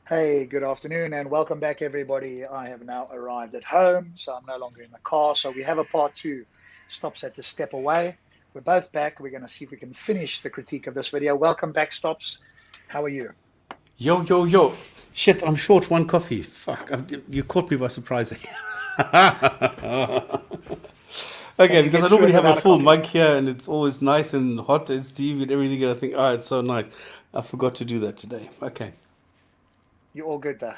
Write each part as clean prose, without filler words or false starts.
Hey, good afternoon and welcome back, everybody. I have now arrived at home, so I'm no longer in the car. So we have a part two. Stops had to step away. We're both back. We're going to see if we can finish the critique of this video. Welcome back, Stops. How are you? Yo, yo, yo. Shit, I'm short one coffee. Fuck, you caught me by surprise. Can Okay, you because get I through it normally have a without a full coffee? mug here and it's always nice and hot and steamy and everything, and I think, it's so nice. I forgot to do that today. Okay. You're all good, though.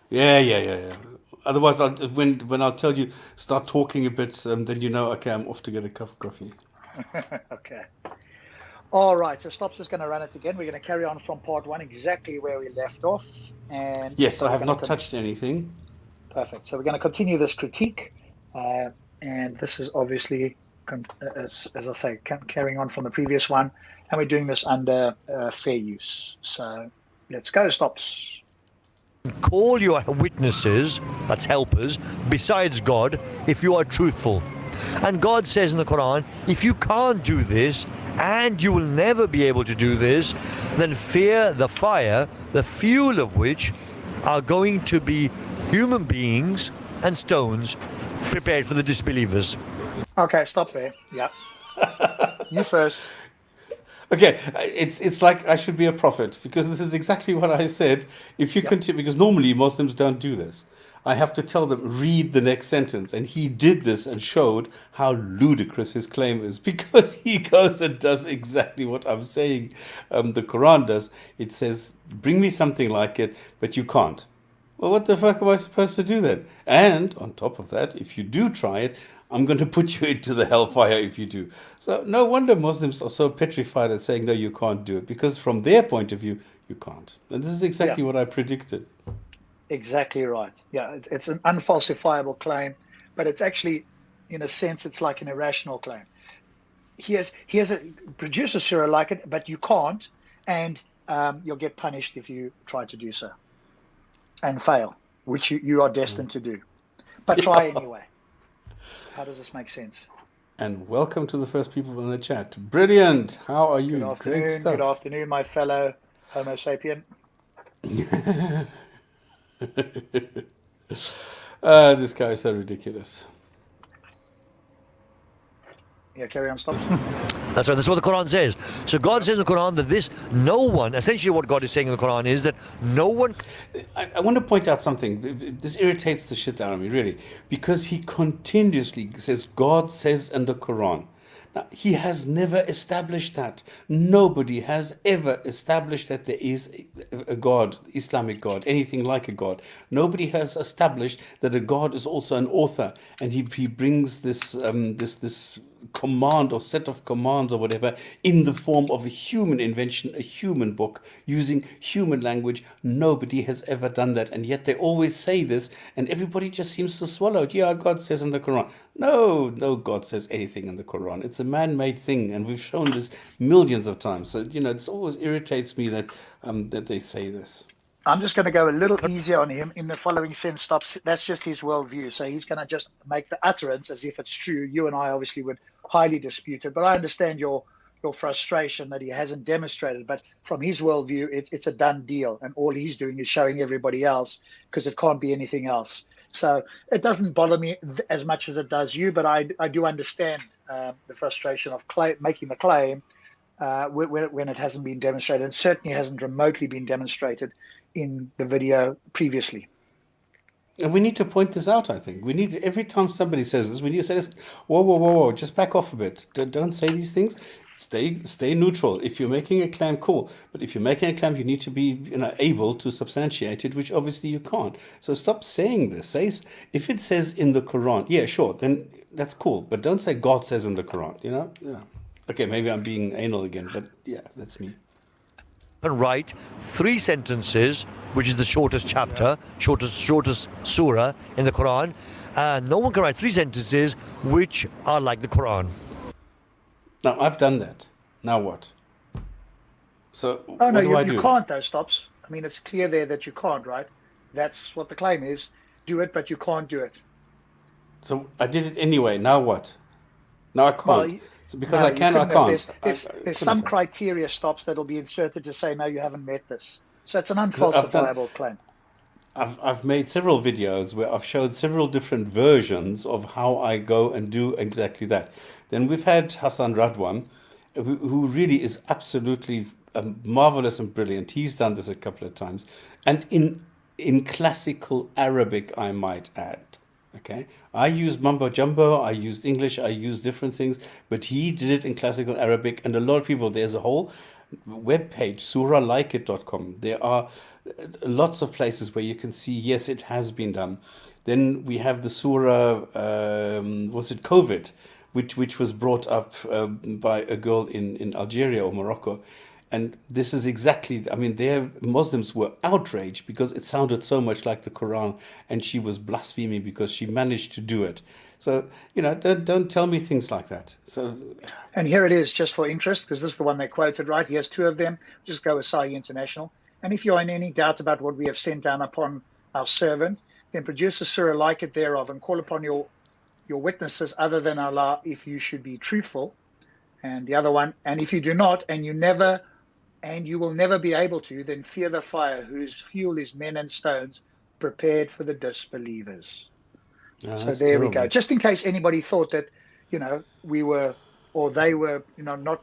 Yeah. Otherwise, when I'll tell you, start talking a bit, then you know, okay, I'm off to get a cup of coffee. Okay. All right. So Stops is going to run it again. We're going to carry on from part one, exactly where we left off. And Yes, so I we're have going not to touched anything. Perfect. So we're going to continue this critique, uh, and this is obviously, as I say, carrying on from the previous one, and we're doing this under fair use. So let's go, Stops. Call your witnesses, that's helpers, besides God, if you are truthful. And God says in the Quran, if you can't do this, and you will never be able to do this, then fear the fire, the fuel of which are going to be human beings and stones prepared for the disbelievers. Okay, stop there. Yeah, you first. Okay, it's like I should be a prophet because this is exactly what I said. If you Yep. continue, because normally Muslims don't do this, I have to tell them read the next sentence, and he did this and showed how ludicrous his claim is because he goes and does exactly what I'm saying. The Quran does. It says, "Bring me something like it," but you can't. Well, what the fuck am I supposed to do then? And on top of that, if you do try it, I'm going to put you into the hellfire if you do. So no wonder Muslims are so petrified at saying, no, you can't do it, because from their point of view, you can't. And this is Yeah, exactly what I predicted. exactly right. Yeah, it's an unfalsifiable claim, but it's actually, in a sense, it's like an irrational claim. He has a produce a surah like it, but you can't, and you'll get punished if you try to do so and fail, which you are destined to do. But try anyway. How does this make sense? And welcome to the first people in the chat. Brilliant. How are you? Great Good stuff. afternoon, my fellow Homo sapien. This guy is so ridiculous. Yeah, carry on, Stops. That's right, that's what the Quran says. So God says in the Quran that no one, essentially what God is saying in the Quran is that no one. I want to point out something. This irritates the shit out of me, really, because he continuously says, God says in the Quran. Now, he has never established that. Nobody has ever established that there is a God, Islamic God, anything like a God. Nobody has established that a God is also an author, and he brings this command or set of commands or whatever in the form of a human invention, a human book using human language. Nobody has ever done that, and yet they always say this, and everybody just seems to swallow it. Yeah, God says in the Quran. No God says anything in the Quran. It's a man-made thing, and we've shown this millions of times. So this always irritates me that they say this. I'm just going to go a little easier on him in the following sense, Stops. That's just his worldview. So he's going to just make the utterance as if it's true. You and I obviously would highly dispute it, but I understand your frustration that he hasn't demonstrated. But from his worldview, it's a done deal, and all he's doing is showing everybody else because it can't be anything else. So it doesn't bother me as much as it does you, but I do understand the frustration of making the claim when it hasn't been demonstrated, and certainly hasn't remotely been demonstrated in the video previously. And we need to point this out, I think. We need to, every time somebody says this, we need to say this, whoa, just back off a bit. Don't say these things. Stay neutral. If you're making a claim, cool. But if you're making a claim, you need to be able to substantiate it, which obviously you can't. So stop saying this. If it says in the Quran, yeah, sure, then that's cool. But don't say God says in the Quran, Yeah. Okay, maybe I'm being anal again, but yeah, that's me. And write 3 sentences, which is the shortest chapter, shortest surah in the Quran. No one can write 3 sentences which are like the Quran. Now, I've done that. Now what? So Oh, no, what do I you do? can't, though, Stops. I mean, it's clear there that you can't, right? That's what the claim is. Do it, but you can't do it. So I did it anyway. Now what? Now I Well, can't. So because no, I you can, I couldn't have. can't. I There's couldn't some have. criteria, Stops, that'll be inserted to say, no, you haven't met this. So it's an 'Cause unfalsifiable claim. I've made several videos where I've showed several different versions of how I go and do exactly that. Then we've had Hassan Radwan, who really is absolutely marvelous and brilliant. He's done this a couple of times, and in classical Arabic, I might add. Okay, I used mumbo jumbo, I used English, I used different things, but he did it in classical Arabic, and a lot of people. There's a whole web page, suralikeit.com. There are lots of places where you can see, yes, it has been done. Then we have the surah, was it COVID, which was brought up by a girl in Algeria or Morocco. And this is exactly, I mean, their Muslims were outraged because it sounded so much like the Quran, and she was blaspheming because she managed to do it. So, don't tell me things like that. So, And here it is, just for interest, because this is the one they quoted, right? He has two of them. Just go with Sahi International. And if you're in any doubt about what we have sent down upon our servant, then produce a surah like it thereof, and call upon your witnesses other than Allah if you should be truthful. And the other one, and if you do not, and you will never be able to, then fear the fire whose fuel is men and stones, prepared for the disbelievers. So there we go. Just in case anybody thought that, we were, or they were, not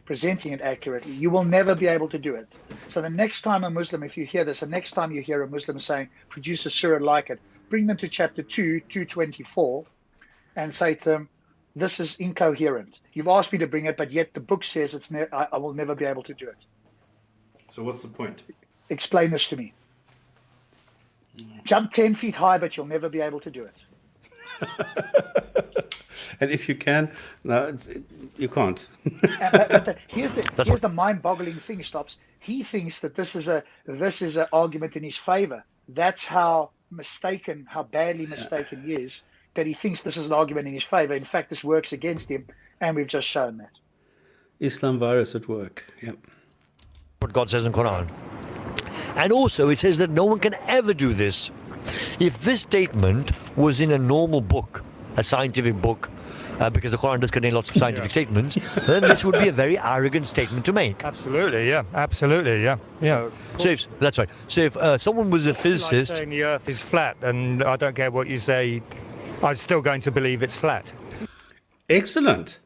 presenting it accurately, you will never be able to do it. So the next time a Muslim, if you hear this, the next time you hear a Muslim saying, produce a surah like it, bring them to chapter 2, 224, and say to them, this is incoherent. You've asked me to bring it, but yet the book says I will never be able to do it. So what's the point? Explain this to me. Jump 10 feet high, but you'll never be able to do it. And if you can, no, you can't. Here's the mind-boggling thing, Stops. He thinks that this is an argument in his favor. That's how badly mistaken he is, that he thinks this is an argument in his favor. In fact, this works against him, and we've just shown that. Islam virus at work. Yep. What God says in the Quran. And also it says that no one can ever do this. If this statement was in a normal book, a scientific book, because the Quran does contain lots of scientific statements, then this would be a very arrogant statement to make. Absolutely, yeah. So that's right. So if someone was a physicist, like saying the Earth is flat, and I don't care what you say, I'm still going to believe it's flat. Excellent.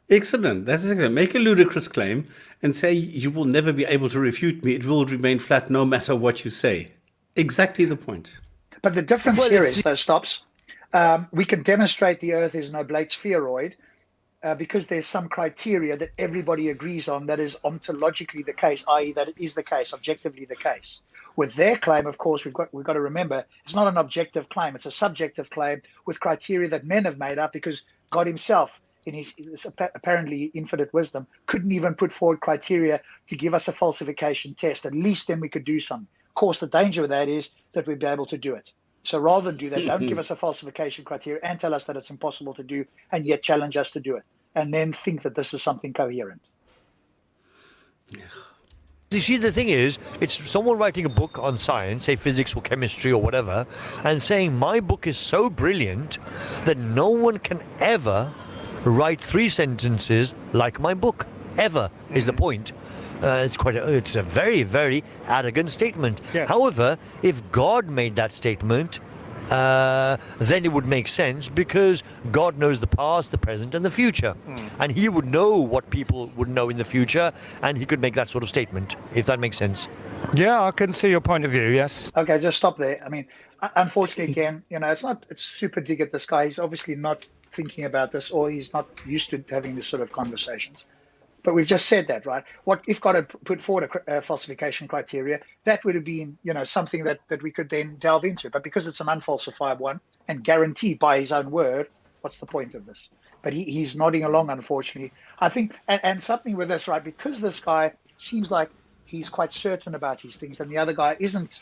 That's exactly. Make a ludicrous claim and say you will never be able to refute me. It will remain flat no matter what you say. Exactly the point. But the difference here is, though, Stops, we can demonstrate the Earth is an oblate spheroid because there's some criteria that everybody agrees on that is ontologically the case, i.e. that it is the case, objectively the case. With their claim, of course, we've got to remember, it's not an objective claim. It's a subjective claim with criteria that men have made up because God himself, in his apparently infinite wisdom, couldn't even put forward criteria to give us a falsification test. At least then we could do something. Of course, the danger of that is that we'd be able to do it. So rather than do that, don't give us a falsification criteria and tell us that it's impossible to do and yet challenge us to do it. And then think that this is something coherent. you see, the thing is, it's someone writing a book on science, say physics or chemistry or whatever, and saying my book is so brilliant that no one can ever write 3 sentences like my book. Ever is the point. It's a very, very arrogant statement. Yes. However, if God made that statement, then it would make sense because God knows the past, the present, and the future. And he would know what people would know in the future, and he could make that sort of statement, if that makes sense. Yeah, I can see your point of view, yes. Okay, just stop there. I mean, unfortunately, again, it's super dig at this guy. He's obviously not thinking about this, or he's not used to having this sort of conversations. But we've just said that, right? What if God had put forward a falsification criteria, that would have been, something that we could then delve into. But because it's an unfalsifiable one and guaranteed by his own word, what's the point of this? But he's nodding along, unfortunately. I think, and something with this, right? Because this guy seems like he's quite certain about these things, and the other guy isn't,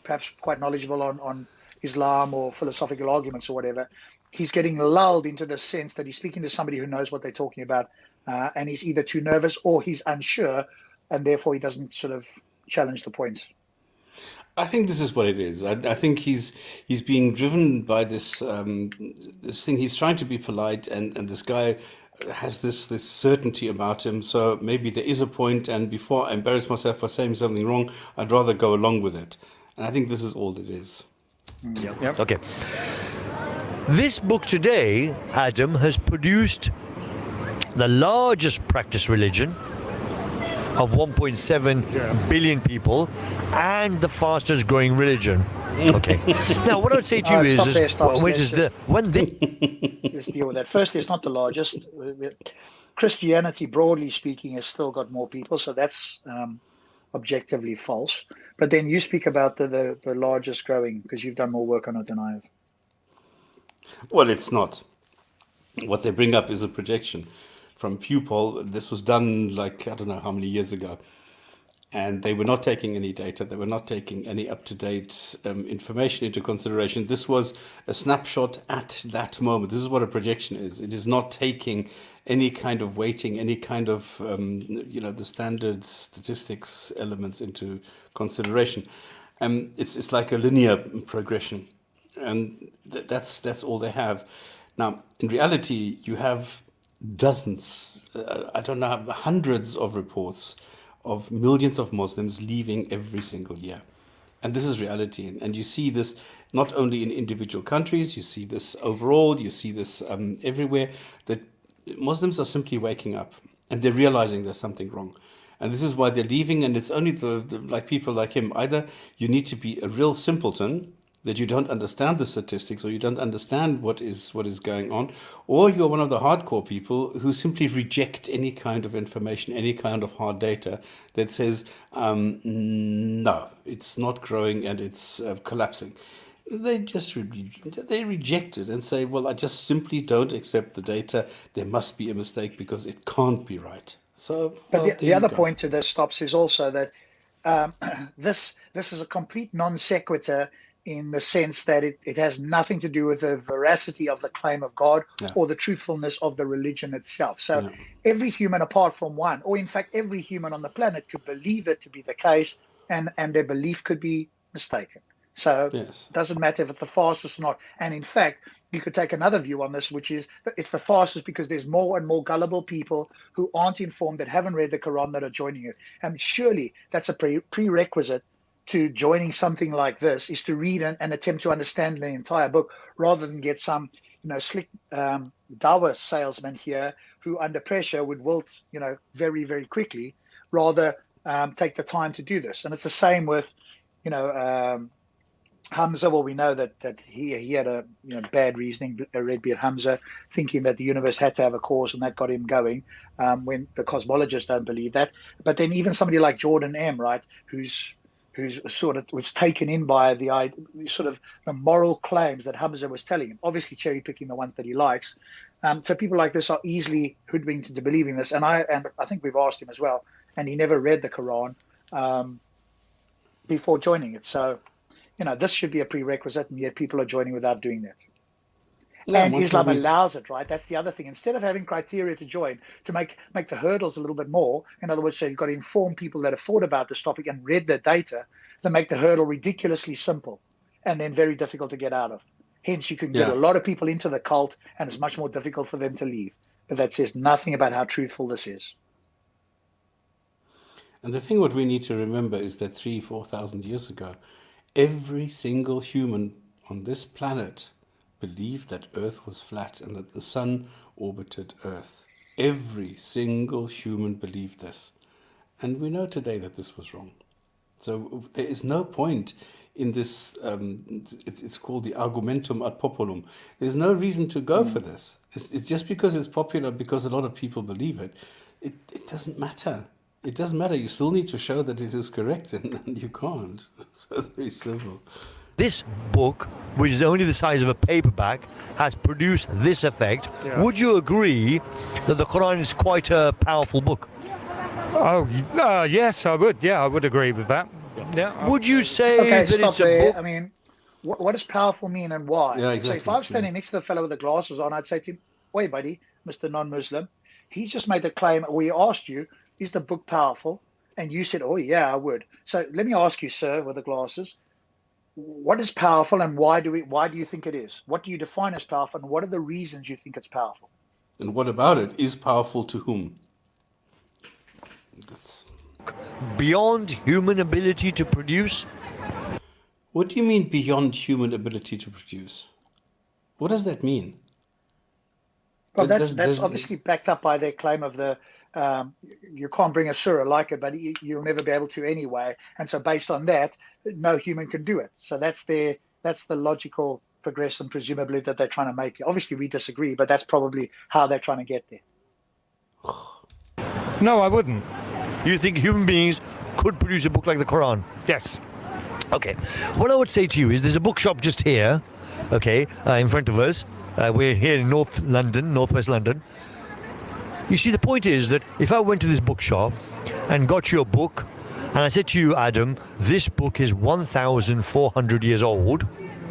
perhaps quite knowledgeable on Islam or philosophical arguments or whatever. He's getting lulled into the sense that he's speaking to somebody who knows what they're talking about. And he's either too nervous or he's unsure, and therefore he doesn't sort of challenge the points. I think this is what it is. I think he's being driven by this this thing. He's trying to be polite, and this guy has this certainty about him. So maybe there is a point, and before I embarrass myself for saying something wrong, I'd rather go along with it. And I think this is all it is. Yep. Okay. This book today, Adam, has produced the largest practice religion of 1.7 billion people and the fastest growing religion. Okay. Now, what I would say to you Stop is, there, stop. when this Let's deal with that. First, it's not the largest. Christianity, broadly speaking, has still got more people, so that's objectively false. But then you speak about the largest growing, because you've done more work on it than I have. Well, it's not. What they bring up is a projection from Pew poll. This was done like, I don't know how many years ago. And they were not taking any data. They were not taking any up-to-date information into consideration. This was a snapshot at that moment. This is what a projection is. It is not taking any kind of weighting, any kind of, the standard statistics elements into consideration. It's like a linear progression. And that's all they have. Now, in reality, you have dozens, I don't know, hundreds of reports of millions of Muslims leaving every single year. And this is reality. And you see this not only in individual countries, you see this overall, you see this everywhere, that Muslims are simply waking up and they're realizing there's something wrong. And this is why they're leaving. And it's only the like people like him. Either you need to be a real simpleton, that you don't understand the statistics or you don't understand what is going on, or you're one of the hardcore people who simply reject any kind of information, any kind of hard data that says, no, it's not growing and it's collapsing. They just they reject it and say, well, I just simply don't accept the data. There must be a mistake because it can't be right. So, But the other point to this, Stops, is also that this is a complete non sequitur, in the sense that it has nothing to do with the veracity of the claim of God or the truthfulness of the religion itself. So every human, apart from one, or in fact every human on the planet, could believe it to be the case, and their belief could be mistaken. So it doesn't matter if it's the fastest or not. And in fact, you could take another view on this, which is that it's the fastest because there's more and more gullible people who aren't informed, that haven't read the Quran, that are joining it. And surely that's a prerequisite to joining something like this, is to read and attempt to understand the entire book, rather than get some, slick Dawah salesman here who under pressure would wilt, very, very quickly, rather take the time to do this. And it's the same with, Hamza. Well, we know that he had a bad reasoning, Redbeard Hamza, thinking that the universe had to have a cause, and that got him going, when the cosmologists don't believe that. But then even somebody like Jordan M., right, who's sort of was taken in by the moral claims that Hamza was telling him, obviously cherry picking the ones that he likes. So people like this are easily hoodwinked into believing this. And I think we've asked him as well, and he never read the Quran before joining it. So, this should be a prerequisite, and yet people are joining without doing that. And Islam allows it, right? That's the other thing. Instead of having criteria to join, to make the hurdles a little bit more, in other words, so you've got to inform people that have thought about this topic and read the data, they make the hurdle ridiculously simple and then very difficult to get out of. Hence, you can get a lot of people into the cult, and it's much more difficult for them to leave. But that says nothing about how truthful this is. And the thing what we need to remember is that 3,000-4,000 years ago, every single human on this planet believed that Earth was flat and that the sun orbited Earth. Every single human believed this. And we know today that this was wrong. So there is no point in this, it's called the argumentum ad populum. There's no reason to go for this. It's just because it's popular, because a lot of people believe it. It doesn't matter. It doesn't matter. You still need to show that it is correct, and you can't. So it's very simple. This book, which is only the size of a paperback, has produced this effect. Yeah. Would you agree that the Quran is quite a powerful book? Oh, yes, I would. Yeah, I would agree with that. Yeah. Would you say Okay, that stop it's there. a book? I mean, what does powerful mean and why? Yeah, exactly. So if I was standing next to the fellow with the glasses on, I'd say to him, wait, buddy, Mr. Non-Muslim, he's just made a claim. We asked you, is the book powerful? And you said, oh, yeah, I would. So let me ask you, sir, with the glasses, what is powerful, and why do you think it is? What do you define as powerful, and what are the reasons you think it's powerful? And what about it is powerful to whom? That's, beyond human ability to produce? what do you mean beyond human ability to produce? What does that mean? Well, that's Does obviously backed up by their claim of the you can't bring a surah like it, but you'll never be able to anyway. And so, based on that, no human can do it. So that's the logical progression, presumably, that they're trying to make. Obviously, we disagree, but that's probably how they're trying to get there. No, I wouldn't. You think human beings could produce a book like the Quran? Yes. Okay. What I would say to you is there's a bookshop just here, okay, in front of us. We're here in North London, Northwest London. You see, the point is that if I went to this bookshop and got you a book, and I said to you, Adam, this book is 1,400 years old,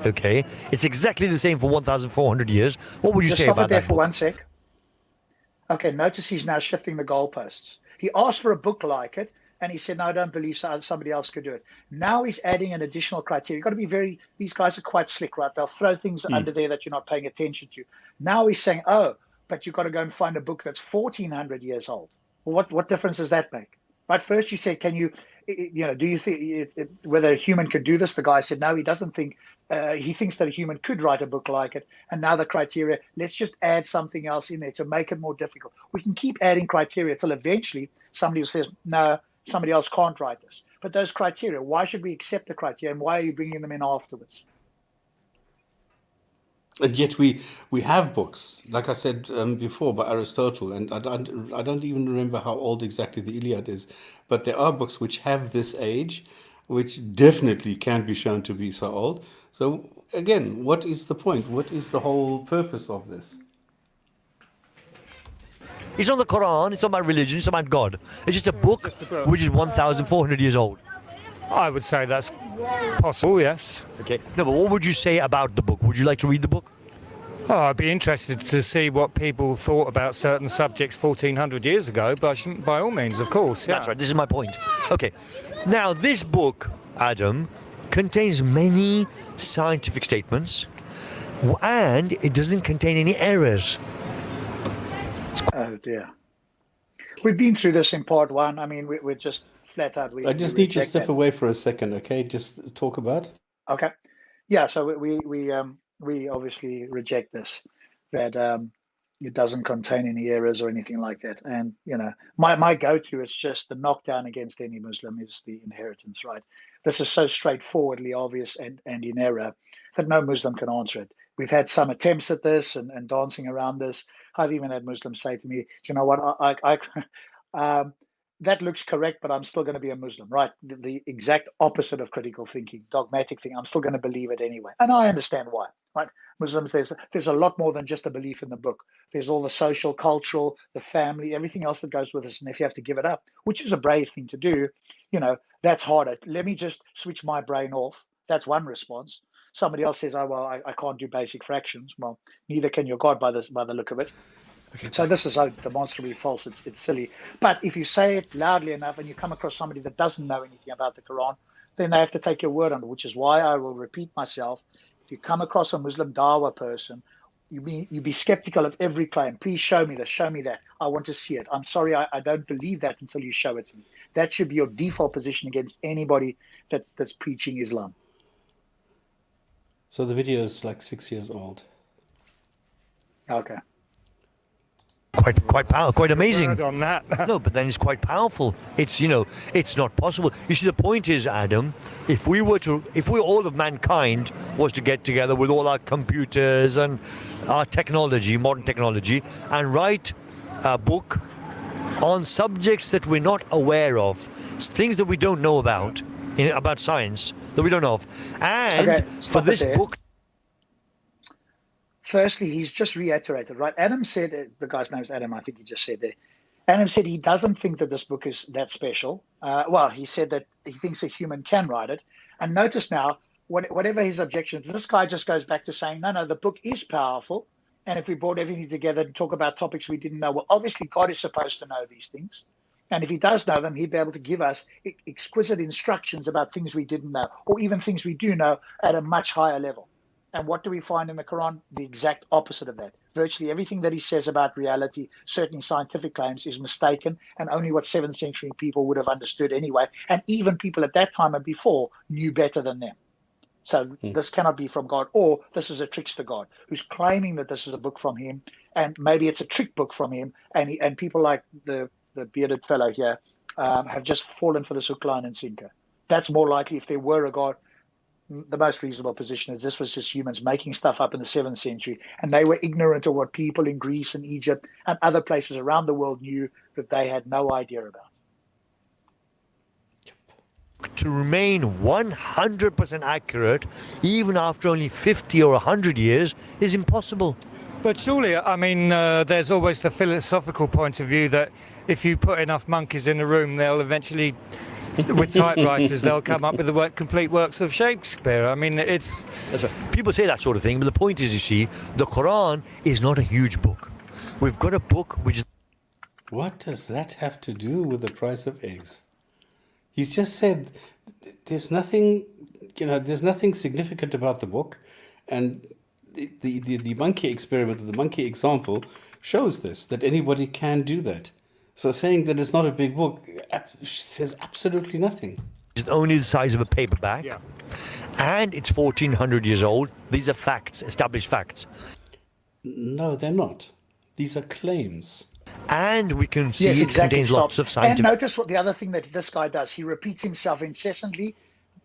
okay, it's exactly the same for 1,400 years, what would you Just say stop about it there that for book? 1 sec. Okay, notice he's now shifting the goalposts. He asked for a book like it, and he said, no, I don't believe so. Somebody else could do it. Now he's adding an additional criteria. You've got to be these guys are quite slick, right? They'll throw things under there that you're not paying attention to. Now he's saying, oh, but you've got to go and find a book that's 1,400 years old. Well, what difference does that make? Right? First you said, can you, do you think whether a human could do this? The guy said, no, he doesn't think. He thinks that a human could write a book like it. And now the criteria, let's just add something else in there to make it more difficult. We can keep adding criteria till eventually somebody says, no, somebody else can't write this. But those criteria, why should we accept the criteria, and why are you bringing them in afterwards? And yet we have books, like I said before, by Aristotle, and I don't even remember how old exactly the Iliad is, but there are books which have this age, which definitely can be shown to be so old. So again, what is the point? What is the whole purpose of this? It's not the Quran, it's not my religion, it's not my God. It's just a book which is 1,400 years old. I would say that's possible, yes. Okay. No, but what would you say about the book? Would you like to read the book? Oh, I'd be interested to see what people thought about certain subjects 1,400 years ago, by all means, of course. Yeah. That's right, this is my point. Okay. Now, this book, Adam, contains many scientific statements, and it doesn't contain any errors. Oh, dear. We've been through this in part one. I mean, we're just flat out. I just need to step away for a second, okay? Just talk about. Okay. Yeah, so we obviously reject this, that it doesn't contain any errors or anything like that. And, my go-to is just the knockdown against any Muslim is the inheritance, right? This is so straightforwardly obvious and in error that no Muslim can answer it. We've had some attempts at this and dancing around this. I've even had Muslims say to me, you know what, I that looks correct, but I'm still going to be a Muslim, right? The exact opposite of critical thinking, dogmatic thing. I'm still going to believe it anyway. And I understand why, right? Muslims, there's a lot more than just a belief in the book. There's all the social, cultural, the family, everything else that goes with us. And if you have to give it up, which is a brave thing to do, that's harder. Let me just switch my brain off. That's one response. Somebody else says, oh, well, I can't do basic fractions. Well, neither can your God by the look of it. Okay. So this is so demonstrably false. It's silly. But if you say it loudly enough and you come across somebody that doesn't know anything about the Quran, then they have to take your word on it, which is why I will repeat myself. If you come across a Muslim Dawah person, you be skeptical of every claim. Please show me this, show me that. I want to see it. I'm sorry, I don't believe that until you show it to me. That should be your default position against anybody that's preaching Islam. So the video is like 6 years old. Okay. Quite powerful, quite amazing. On that. No, but then it's quite powerful. It's it's not possible. You see, the point is, Adam, if all of mankind was to get together with all our computers and our technology, modern technology, and write a book on subjects that we're not aware of, things that we don't know about science that we don't know of, and okay, for this book. Firstly, he's just reiterated, right? Adam said, the guy's name is Adam, I think he just said there. Adam said he doesn't think that this book is that special. Well, he said that he thinks a human can write it. And notice now, whatever his objections, this guy just goes back to saying, no, the book is powerful. And if we brought everything together and talk about topics we didn't know, well, obviously God is supposed to know these things. And if he does know them, he'd be able to give us exquisite instructions about things we didn't know, or even things we do know at a much higher level. And what do we find in the Quran? The exact opposite of that. virtually everything that he says about reality, certain scientific claims, is mistaken, and only what 7th century people would have understood anyway. And even people at that time and before knew better than them. So this cannot be from God, or this is a trickster God who's claiming that this is a book from him, and maybe it's a trick book from him, and people like the bearded fellow here have just fallen for this hook, line, and sinker. That's more likely if there were a God. The most reasonable position is this was just humans making stuff up in the 7th century, and they were ignorant of what people in Greece and Egypt and other places around the world knew that they had no idea about. To remain 100% accurate, even after only 50 or 100 years, is impossible. But surely, I mean, there's always the philosophical point of view that if you put enough monkeys in a room, they'll eventually, with typewriters, they'll come up with the complete works of Shakespeare. I mean, it's... That's right. People say that sort of thing, but the point is, you see, the Quran is not a huge book. We've got a book which is... What does that have to do with the price of eggs? He's just said there's nothing, there's nothing significant about the book, and the monkey experiment, the monkey example, shows this, that anybody can do that. So saying that it's not a big book says absolutely nothing. It's only the size of a paperback, and it's 1,400 years old. These are facts, established facts. No, they're not. These are claims. And we can see Yes, it exactly. contains lots of scientific... And notice what the other thing that this guy does. He repeats himself incessantly,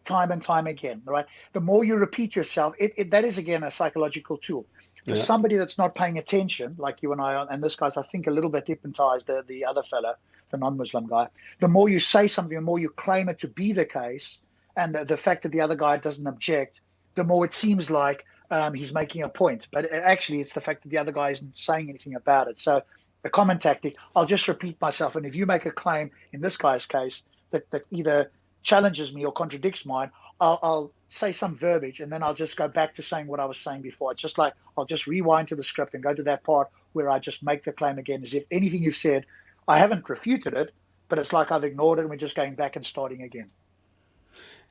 time and time again, right? The more you repeat yourself, that is, again, a psychological tool. For somebody that's not paying attention, like you and I, and this guy's, I think, a little bit hypnotized, the other fella, the non-Muslim guy, the more you say something, the more you claim it to be the case, and the fact that the other guy doesn't object, the more it seems like he's making a point. But actually, it's the fact that the other guy isn't saying anything about it. So a common tactic, I'll just repeat myself. And if you make a claim, in this guy's case, that either challenges me or contradicts mine, I'll say some verbiage, and then I'll just go back to saying what I was saying before. It's just like I'll just rewind to the script and go to that part where I just make the claim again, as if anything you've said, I haven't refuted it, but it's like I've ignored it and we're just going back and starting again.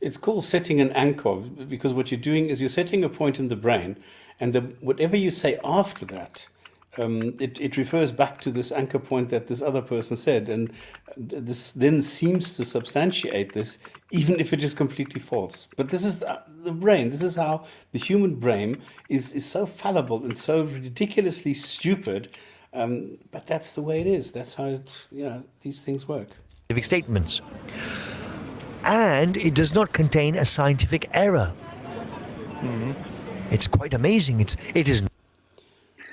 It's called setting an anchor, because what you're doing is you're setting a point in the brain, and whatever you say after that, it refers back to this anchor point that this other person said, and this then seems to substantiate this, even if it is completely false. But this is the brain. This is how the human brain is so fallible and so ridiculously stupid. But that's the way it is. That's how these things work. Scientific statements. And it does not contain a scientific error. It's quite amazing. It is.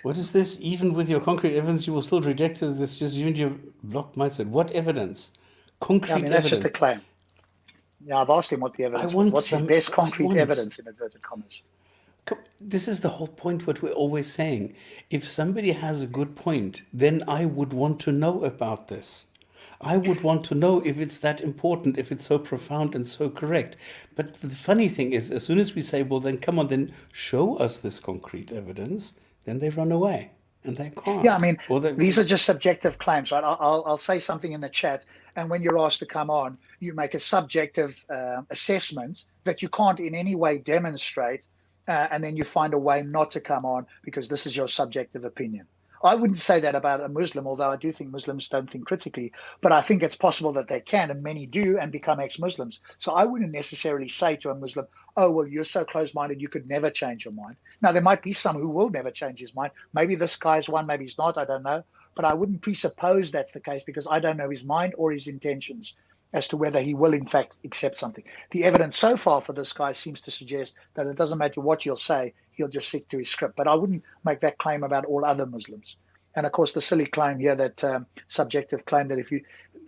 What is this? Even with your concrete evidence, you will still reject it. It's just you and your blocked mindset. What evidence? Concrete evidence. That's just a claim. Yeah, I've asked him what the evidence was. What's his best concrete evidence, in inverted commas? This is the whole point, what we're always saying. If somebody has a good point, then I would want to know about this. I would want to know if it's that important, if it's so profound and so correct. But the funny thing is, as soon as we say, well, then come on, then show us this concrete evidence, then they run away and they can't. Yeah, I mean, these are just subjective claims, right? I'll say something in the chat, and when you're asked to come on, you make a subjective assessment that you can't in any way demonstrate, and then you find a way not to come on because this is your subjective opinion. I wouldn't say that about a Muslim, although I do think Muslims don't think critically, but I think it's possible that they can, and many do, and become ex-Muslims. So I wouldn't necessarily say to a Muslim, oh, well, you're so close-minded, you could never change your mind. Now, there might be some who will never change his mind. Maybe this guy's one, maybe he's not, I don't know. But I wouldn't presuppose that's the case because I don't know his mind or his intentions as to whether he will, in fact, accept something. The evidence so far for this guy seems to suggest that it doesn't matter what you'll say, he'll just stick to his script. But I wouldn't make that claim about all other Muslims. And, of course, the silly claim here, that subjective claim that if you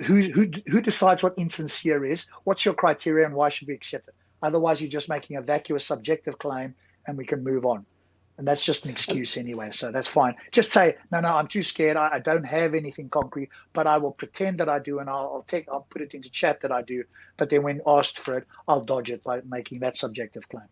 who decides what insincere is, what's your criteria and why should we accept it? Otherwise, you're just making a vacuous subjective claim and we can move on. And that's just an excuse anyway, so that's fine. Just say, no, I'm too scared. I don't have anything concrete, but I will pretend that I do, and I'll put it into chat that I do. But then when asked for it, I'll dodge it by making that subjective claim.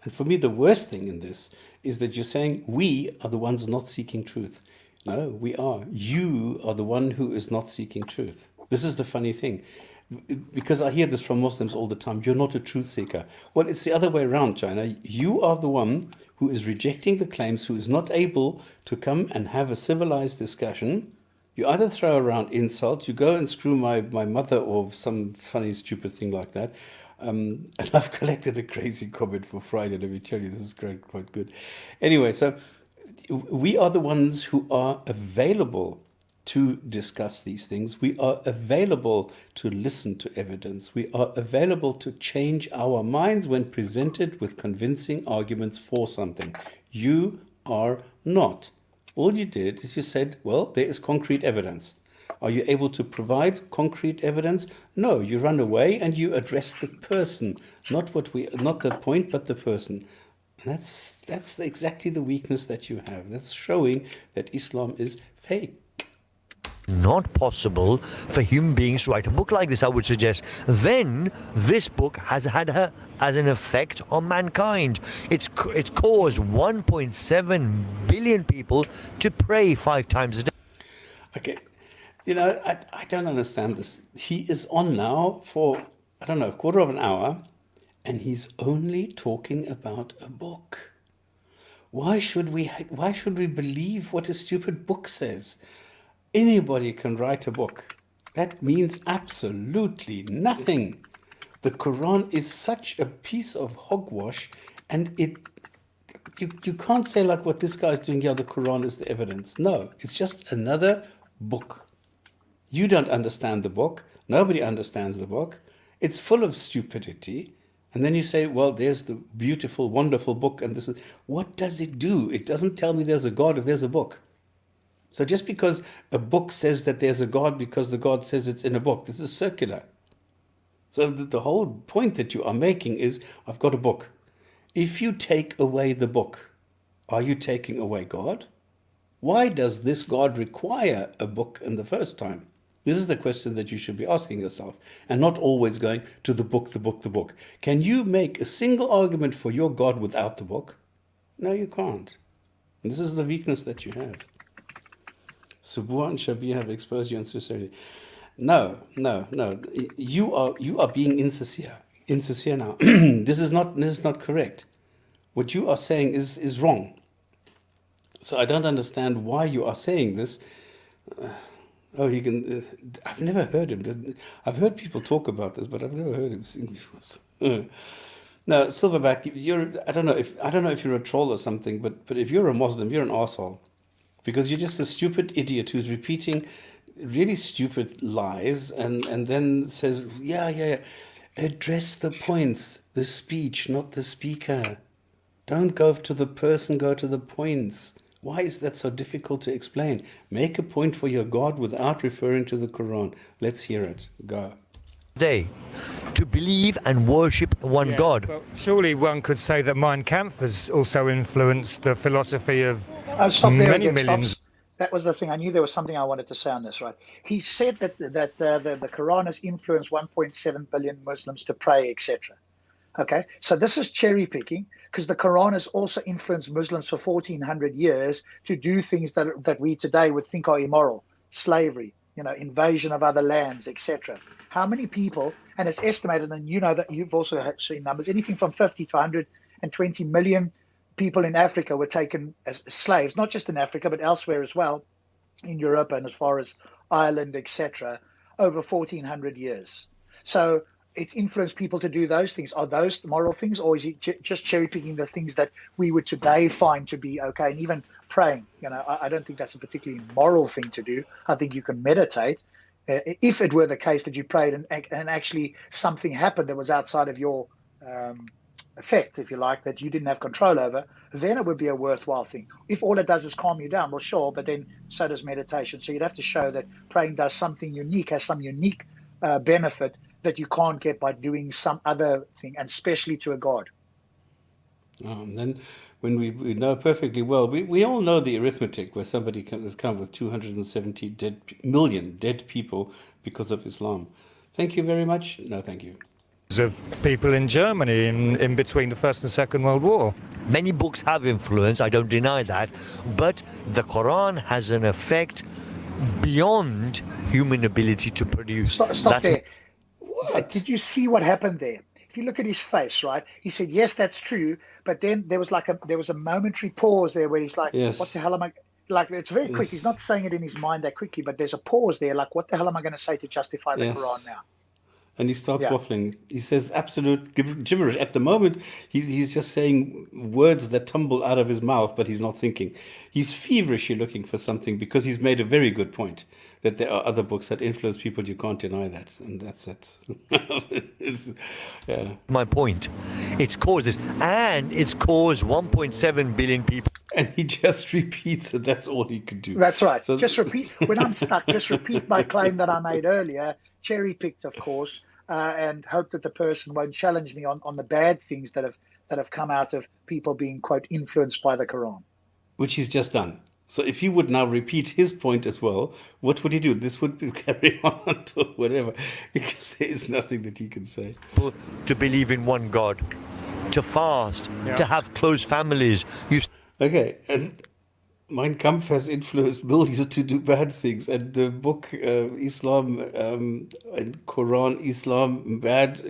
And for me, the worst thing in this is that you're saying we are the ones not seeking truth. No, we are. You are the one who is not seeking truth. This is the funny thing. because I hear this from Muslims all the time, you're not a truth seeker. Well, it's the other way around, China. You are the one who is rejecting the claims, who is not able to come and have a civilized discussion. You either throw around insults, you go and screw my mother or some funny, stupid thing like that. And I've collected a crazy comment for Friday. Let me tell you, this is quite good. Anyway, so we are the ones who are available to discuss these things. We are available to listen to evidence. We are available to change our minds when presented with convincing arguments for something. You are not. All you did is you said, well, there is concrete evidence. Are you able to provide concrete evidence? No, you run away and you address the person, not the point, but the person. And that's exactly the weakness that you have. That's showing that Islam is fake. Not possible for human beings to write a book like this, I would suggest. Then this book has had as an effect on mankind. It's caused 1.7 billion people to pray 5 times a day. Okay, I don't understand this. He is on now for, I don't know, a quarter of an hour, and he's only talking about a book. Why should we believe what a stupid book says? Anybody can write a book. That means absolutely nothing. The Quran is such a piece of hogwash, and you can't say like what this guy's doing here, the Quran is the evidence. No, it's just another book. You don't understand the book. Nobody understands the book. It's full of stupidity. And then you say, well, there's the beautiful, wonderful book, and this is... What does it do? It doesn't tell me there's a God if there's a book. So just because a book says that there's a God because the God says it's in a book, this is circular. So the whole point that you are making is, I've got a book. If you take away the book, are you taking away God? Why does this God require a book in the first time? This is the question that you should be asking yourself, and not always going to the book, the book, the book. Can you make a single argument for your God without the book? No, you can't. And this is the weakness that you have. Subuh and Shabir have exposed you insincerity. No. You are being insincere. Insincere now. This is not correct. What you are saying is wrong. So I don't understand why you are saying this. He can. I've never heard him. I've heard people talk about this, but I've never heard him sing before. No, Silverback, I don't know if you're a troll or something, but if you're a Muslim, you're an arsehole. Because you're just a stupid idiot who's repeating really stupid lies and then says, yeah. Address the points, the speech, not the speaker. Don't go to the person, go to the points. Why is that so difficult to explain? Make a point for your God without referring to the Quran. Let's hear it. Go. Day to believe and worship one God. Well, surely one could say that Mein Kampf has also influenced the philosophy of Stop there many again, millions. Stops. That was the thing. I knew there was something I wanted to say on this, right? He said that the Quran has influenced 1.7 billion Muslims to pray, etc. Okay, so this is cherry picking because the Quran has also influenced Muslims for 1400 years to do things that we today would think are immoral, slavery, invasion of other lands, etc. How many people, and it's estimated, and you know that you've also seen numbers, anything from 50 to 120 million people in Africa were taken as slaves, not just in Africa, but elsewhere as well, in Europe and as far as Ireland, etc., over 1400 years. So it's influenced people to do those things. Are those the moral things, or is it just cherry picking the things that we would today find to be okay? And even praying, I don't think that's a particularly moral thing to do. I think you can meditate. If it were the case that you prayed and actually something happened that was outside of your effect, if you like, that you didn't have control over, then it would be a worthwhile thing. If all it does is calm you down, well, sure, but then so does meditation. So you'd have to show that praying does something unique, has some unique benefit that you can't get by doing some other thing, and especially to a God. Then when we know perfectly well, we all know the arithmetic where somebody has come with 270 million dead people because of Islam. Thank you very much. No, thank you. Of people in Germany in between the First and Second World War. Many books have influence, I don't deny that, but the Quran has an effect beyond human ability to produce. Stop there. What? did you see what happened there? If you look at his face, right? He said, "Yes, that's true," but then there was a momentary pause there where he's like, "What the Yes. hell am I?" Like, it's very quick. He's Yes. not saying it in his mind that quickly, but there's a pause there. Like, what the hell am I going to say to justify the Quran Yes. now? And he starts Yeah, waffling. He says absolute gibberish. At the moment, he's just saying words that tumble out of his mouth, but he's not thinking. He's feverishly looking for something because he's made a very good point that there are other books that influence people. You can't deny that, and that's it. It's, yeah. My point. It's caused this, and it's caused 1.7 billion people. And he just repeats it. That's all he could do. that's right. So, Just repeat. When I'm stuck, just repeat my claim that I made earlier, cherry picked, of course, and hope that the person won't challenge me on the bad things that have come out of people being, quote, influenced by the Quran. which he's just done. So if he would now repeat his point as well, what would he do? This would carry on until whatever, because there is nothing that he can say. To believe in one God, to fast, to have close families. Okay, and Mein Kampf has influenced millions to do bad things, and the book Islam and Quran Islam bad.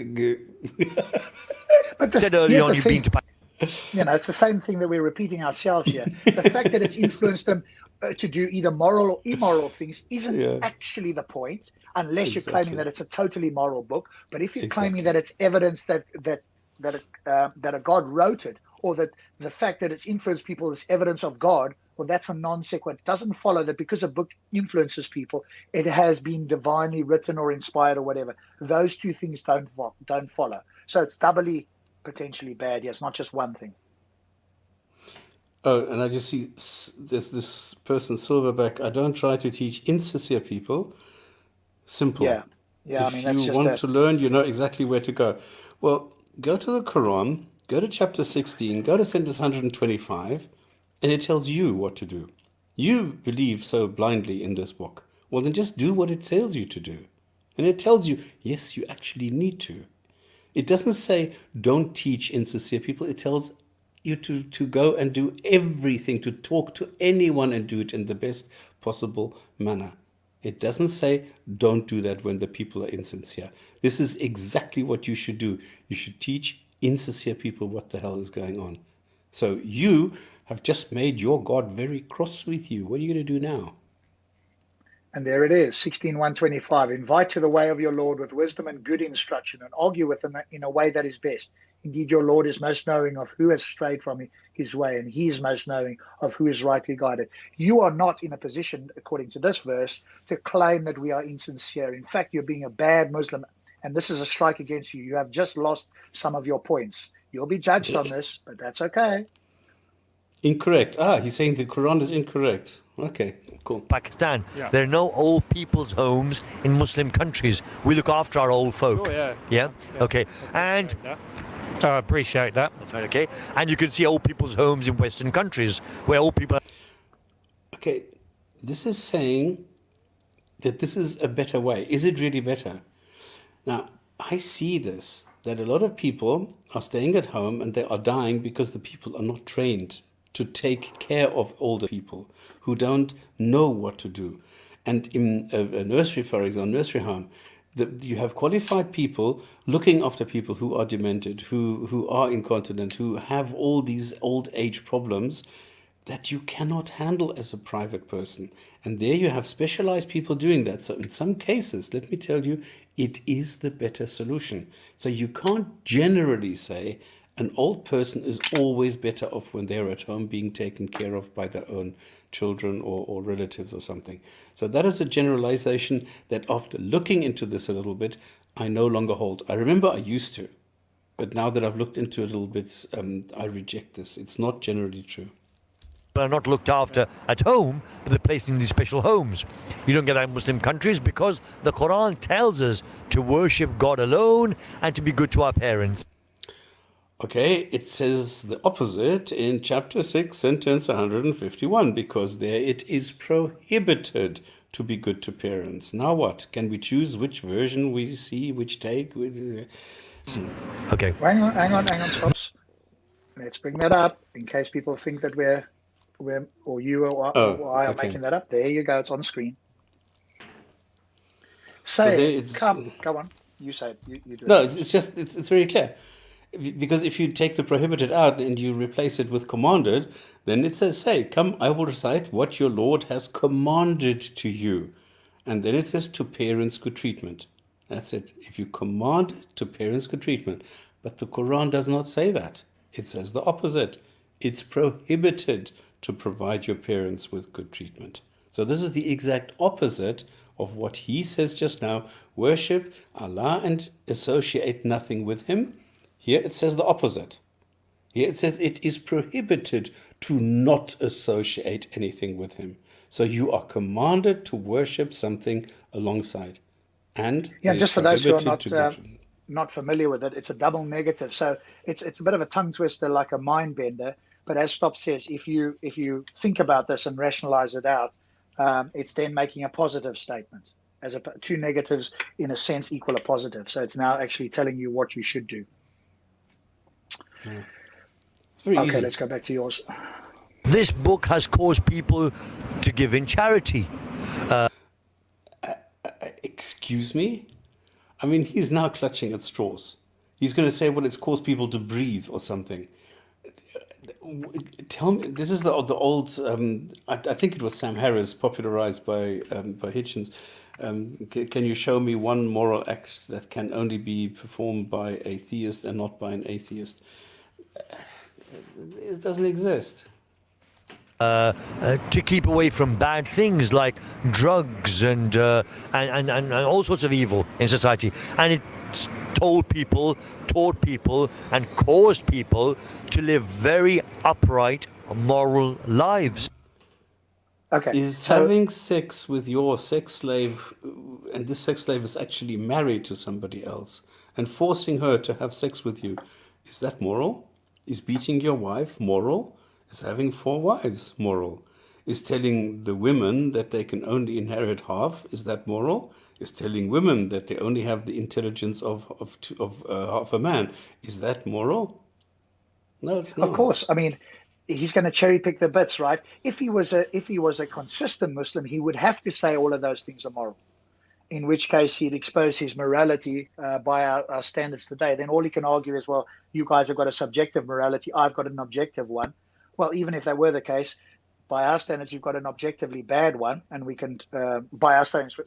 But said early here's on the you've thing. been to It's the same thing that we're repeating ourselves here. The fact that it's influenced them to do either moral or immoral things isn't actually the point, unless you're claiming that it's a totally moral book. But if you're claiming that it's evidence that a God wrote it, or that the fact that it's influenced people is evidence of God, well, that's a non sequitur. It doesn't follow that because a book influences people, it has been divinely written or inspired or whatever. Those two things don't follow. So it's doubly potentially bad. Yes, not just one thing. Oh, and I just see there's this person, Silverback. I don't try to teach insincere people. Simple. Yeah. I mean, If that's you just want to learn, you know exactly where to go. Well, go to the Quran, go to chapter 16, go to sentence 125, and it tells you what to do. You believe so blindly in this book. Well, then just do what it tells you to do. And it tells you, yes, you actually need to. It doesn't say don't teach insincere people. It tells you to go and do everything, to talk to anyone and do it in the best possible manner. It doesn't say don't do that when the people are insincere. This is exactly what you should do. You should teach insincere people what the hell is going on. So you have just made your God very cross with you. What are you going to do now? And there it is, 16:125. Invite to the way of your Lord with wisdom and good instruction, and argue with him in a way that is best. Indeed, your Lord is most knowing of who has strayed from his way, and he is most knowing of who is rightly guided. You are not in a position, according to this verse, to claim that we are insincere. In fact, you're being a bad Muslim, and this is a strike against you. You have just lost some of your points. You'll be judged on this, but that's okay. Incorrect. He's saying the Quran is incorrect. Okay, cool. Pakistan. There are no old people's homes in Muslim countries. We look after our old folk. Yeah? Okay. And I appreciate that. that's right, okay. And you can see old people's homes in Western countries where old people. Okay, this is saying that this is a better way. Is it really better? Now, I see this, that a lot of people are staying at home and they are dying because the people are not trained to take care of older people who don't know what to do. And in a nursery, for example, nursery home, you have qualified people looking after people who are demented, who are incontinent, who have all these old age problems that you cannot handle as a private person. And there you have specialized people doing that. So in some cases, let me tell you, it is the better solution. So you can't generally say an old person is always better off when they're at home being taken care of by their own children or relatives or something. So that is a generalization that after looking into this a little bit, I no longer hold. I remember I used to, but now that I've looked into it a little bit, I reject this. It's not generally true. Are not looked after at home, but they're placed in these special homes. You don't get that in Muslim countries because the Quran tells us to worship God alone and to be good to our parents. Okay, it says the opposite in chapter 6, sentence 151, because there it is prohibited to be good to parents. Now what? Can we choose which version we see, which take? Okay. Hang on, stops. Let's bring that up in case people think that we're or you or I are making that up. There you go, it's on screen. Say, so come on. You say it. You do it. No, it's very clear. Because if you take the prohibited out and you replace it with commanded, then it says, say, come, I will recite what your Lord has commanded to you. And then it says to parents good treatment. That's it. If you command it, to parents good treatment. But the Quran does not say that. It says the opposite. It's prohibited to provide your parents with good treatment. So this is the exact opposite of what he says just now. Worship Allah and associate nothing with him. Here it says the opposite. Here it says it is prohibited to not associate anything with him. So you are commanded to worship something alongside. And Yeah, just for those who are prohibited not familiar with it, it's a double negative. So it's a bit of a tongue twister, like a mind bender. But as Stop says, if you think about this and rationalize it out, it's then making a positive statement. As two negatives, in a sense, equal a positive. So it's now actually telling you what you should do. Yeah. It's very Okay, easy. let's go back to yours. This book has caused people to give in charity. Excuse me? I mean, he's now clutching at straws. He's going to say, well, it's caused people to breathe or something. Tell me, this is the old, I think it was Sam Harris, popularized by Hitchens. Can you show me one moral act that can only be performed by a theist and not by an atheist? It doesn't exist. To keep away from bad things like drugs and all sorts of evil in society. And it taught people, and caused people to live very upright, moral lives. Okay. Is having sex with your sex slave, and this sex slave is actually married to somebody else, and forcing her to have sex with you, is that moral? Is beating your wife moral? Is having 4 wives moral? Is telling the women that they can only inherit half, is that moral? Is telling women that they only have the intelligence of half a man, is that moral? No, it's not. Of course. I mean, he's going to cherry pick the bits, right? If he was a consistent Muslim, he would have to say all of those things are moral. In which case, he'd expose his morality by our standards today. Then all he can argue is, well, you guys have got a subjective morality, I've got an objective one. Well, even if that were the case, by our standards, you've got an objectively bad one, and we can, by our standards,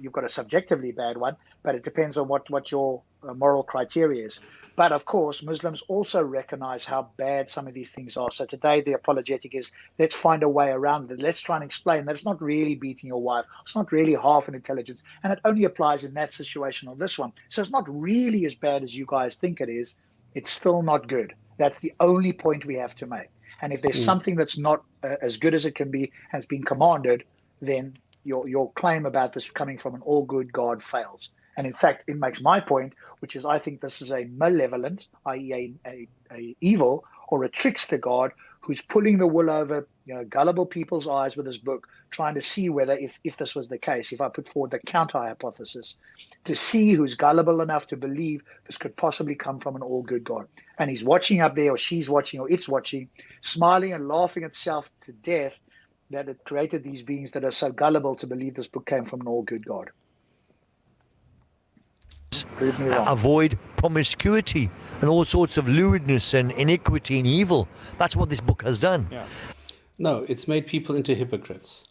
you've got a subjectively bad one, but it depends on what your moral criteria is. But of course, Muslims also recognize how bad some of these things are. So today, the apologetic is, let's find a way around it. Let's try and explain that it's not really beating your wife. It's not really half an intelligence. And it only applies in that situation or this one. So it's not really as bad as you guys think it is. It's still not good. That's the only point we have to make. And if there's something that's not as good as it can be, has been commanded, then your claim about this coming from an all-good God fails. And in fact, it makes my point, which is I think this is a malevolent, i.e. a evil or a trickster God who's pulling the wool over gullible people's eyes with his book, trying to see whether, if this was the case, if I put forward the counter hypothesis, to see who's gullible enough to believe this could possibly come from an all-good God. And he's watching up there, or she's watching, or it's watching, smiling and laughing itself to death that it created these beings that are so gullible to believe this book came from an all-good God. Prove me wrong. Avoid promiscuity and all sorts of lewdness and iniquity and evil. That's what this book has done. Yeah. No, it's made people into hypocrites.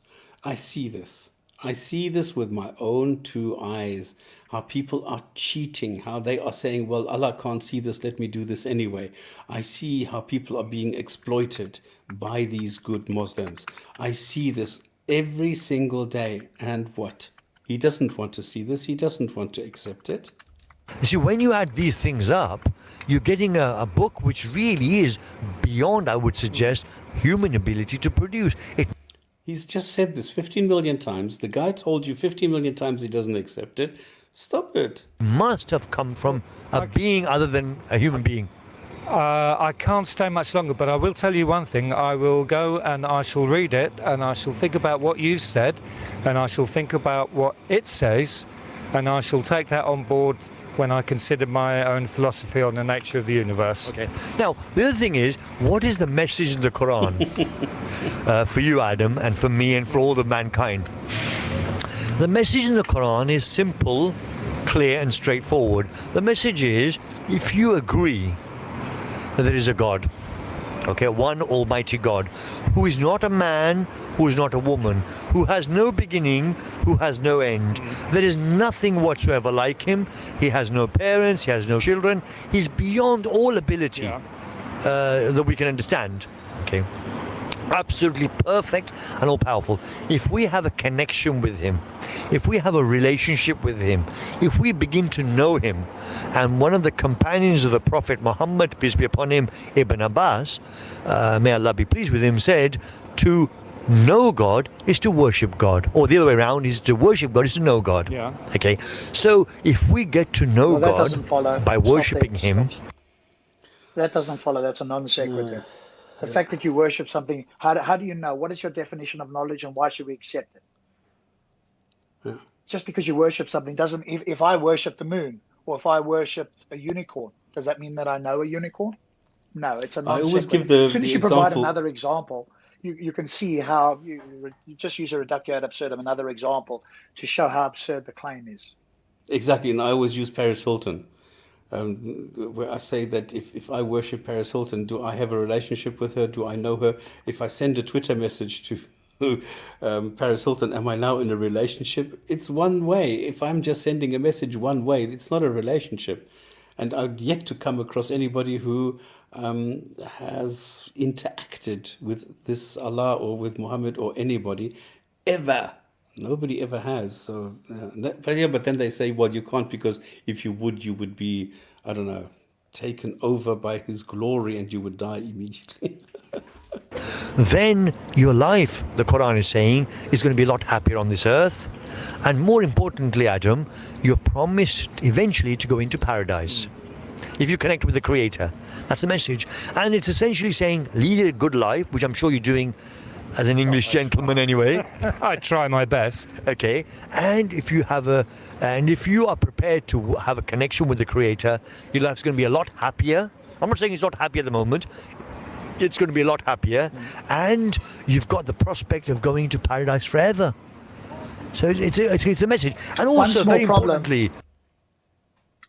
I see this. I see this with my own 2 eyes, how people are cheating, how they are saying, well, Allah can't see this, let me do this anyway. I see how people are being exploited by these good Muslims. I see this every single day. And what? He doesn't want to see this. He doesn't want to accept it. You see, when you add these things up, you're getting a book which really is beyond, I would suggest, human ability to produce. He's just said this 15 million times. The guy told you 15 million times he doesn't accept it. Stop it. Must have come from a being other than a human being. I can't stay much longer, but I will tell you one thing. I will go and I shall read it, and I shall think about what you said, and I shall think about what it says, and I shall take that on board when I consider my own philosophy on the nature of the universe. Okay. Now, the other thing is, what is the message in the Quran for you, Adam, and for me, and for all of mankind? The message in the Quran is simple, clear and straightforward. The message is, if you agree that there is a God, okay, one almighty God, who is not a man, who is not a woman, who has no beginning, who has no end. There is nothing whatsoever like him. He has no parents, he has no children. He's beyond all ability that we can understand. Okay, absolutely perfect and all powerful. If we have a connection with him, if we have a relationship with him, if we begin to know him, and one of the companions of the Prophet Muhammad, peace be upon him, Ibn Abbas, may Allah be pleased with him, said, to know God is to worship God, or the other way around, is to worship God is to know God. Yeah. Okay, so if we get to know Well, that doesn't God follow. by Stop there. worshipping him, That doesn't follow. That's a non sequitur. The fact that you worship something, how do you know? What is your definition of knowledge, and why should we accept it? Just because you worship something doesn't. If I worship the moon, or if I worshiped a unicorn, does that mean that I know a unicorn? No, it's a non I always give sequitur. As soon the as you provide example. another example, you can see how you just use a reductio ad absurdum, another example, to show how absurd the claim is. Exactly, and I always use Paris Hilton, where I say that if I worship Paris Hilton, do I have a relationship with her? Do I know her? If I send a Twitter message to Paris Hilton, am I now in a relationship? It's one way. If I'm just sending a message one way, it's not a relationship. And I've yet to come across anybody who has interacted with this Allah or with Muhammad or anybody ever. Nobody ever has. So, but then they say, well, you can't, because if you would be, I don't know, taken over by his glory and you would die immediately. then your life, the Quran is saying, is going to be a lot happier on this earth. And more importantly, Adam, you're promised eventually to go into paradise. If you connect with the Creator. That's the message. And it's essentially saying, lead a good life, which I'm sure you're doing as an English gentleman anyway. I try my best. Okay. And if you are prepared to have a connection with the Creator, your life's going to be a lot happier. I'm not saying it's not happy at the moment. It's going to be a lot happier. And you've got the prospect of going to paradise forever. So it's a message. And also, very importantly,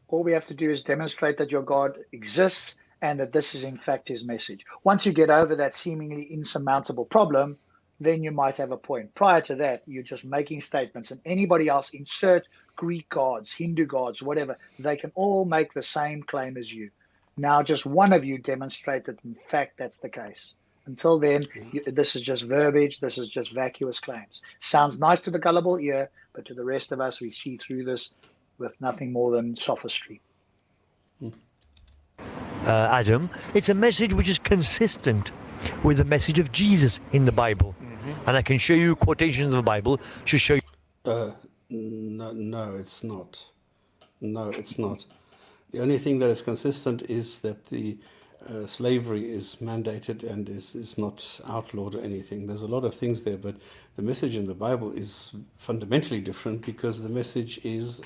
all we have to do is demonstrate that your God exists and that this is in fact his message. Once you get over that seemingly insurmountable problem, then you might have a point. Prior to that, you're just making statements, and anybody else, insert Greek gods, Hindu gods, whatever, they can all make the same claim as you. Now just one of you demonstrate that in fact that's the case. Until then, this is just verbiage, this is just vacuous claims. Sounds nice to the gullible ear, but to the rest of us, we see through this with nothing more than sophistry. Adam, it's a message which is consistent with the message of Jesus in the Bible. And I can show you quotations of the Bible to show you. No, it's not. No, it's not. The only thing that is consistent is that the slavery is mandated and is not outlawed or anything. There's a lot of things there, but the message in the Bible is fundamentally different, because the message is,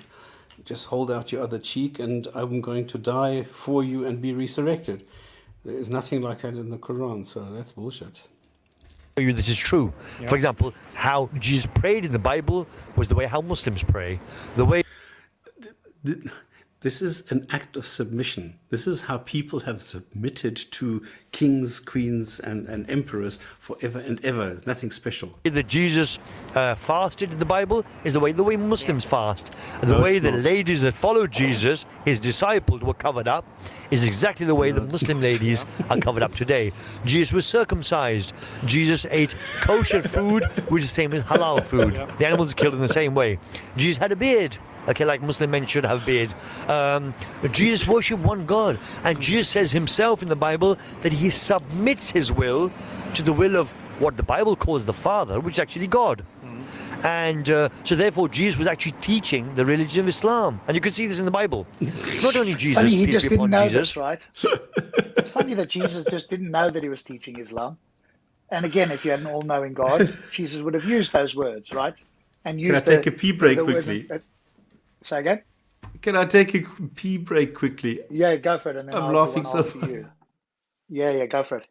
just hold out your other cheek and I'm going to die for you and be resurrected. There is nothing like that in the Quran, so that's bullshit. You this is true. Yeah. For example, how Jesus prayed in the Bible was the way how Muslims pray. The way this is an act of submission. This is how people have submitted to kings, queens, and emperors forever and ever. Nothing special. That Jesus fasted in the Bible is the way Muslims fast. The way the ladies that followed Jesus, his disciples, were covered up, is exactly the way the Muslim ladies are covered up today. Jesus was circumcised. Jesus ate kosher food, which is the same as halal food. The animals are killed in the same way. Jesus had a beard. Okay, like Muslim men should have beards. Jesus worshipped one God. And Jesus says himself in the Bible that he submits his will to the will of what the Bible calls the Father, which is actually God. And so therefore Jesus was actually teaching the religion of Islam. And you can see this in the Bible. Not only Jesus, funny, he peace just be upon didn't know Jesus. this, right? It's funny that Jesus just didn't know that he was teaching Islam. And again, if you had an all-knowing God, Jesus would have used those words, right? And used Can I take a pee break quickly? Say again? Can I take a pee break quickly? Yeah, go for it. And then I'm I'll laughing do so one after you. Yeah, go for it.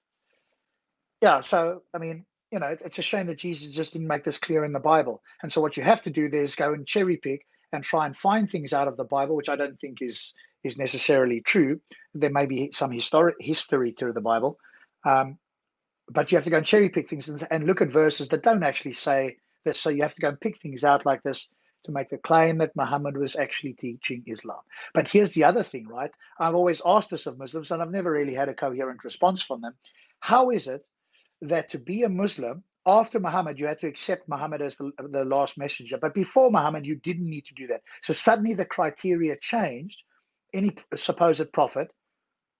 Yeah, so, I mean, it's a shame that Jesus just didn't make this clear in the Bible. And so what you have to do there is go and cherry pick and try and find things out of the Bible, which I don't think is necessarily true. There may be some history to the Bible, but you have to go and cherry pick things and look at verses that don't actually say this. So you have to go and pick things out like this to make the claim that Muhammad was actually teaching Islam. But here's the other thing, right? I've always asked this of Muslims, and I've never really had a coherent response from them. How is it that to be a Muslim, after Muhammad, you had to accept Muhammad as the last messenger, but before Muhammad, you didn't need to do that? So suddenly the criteria changed. Any supposed prophet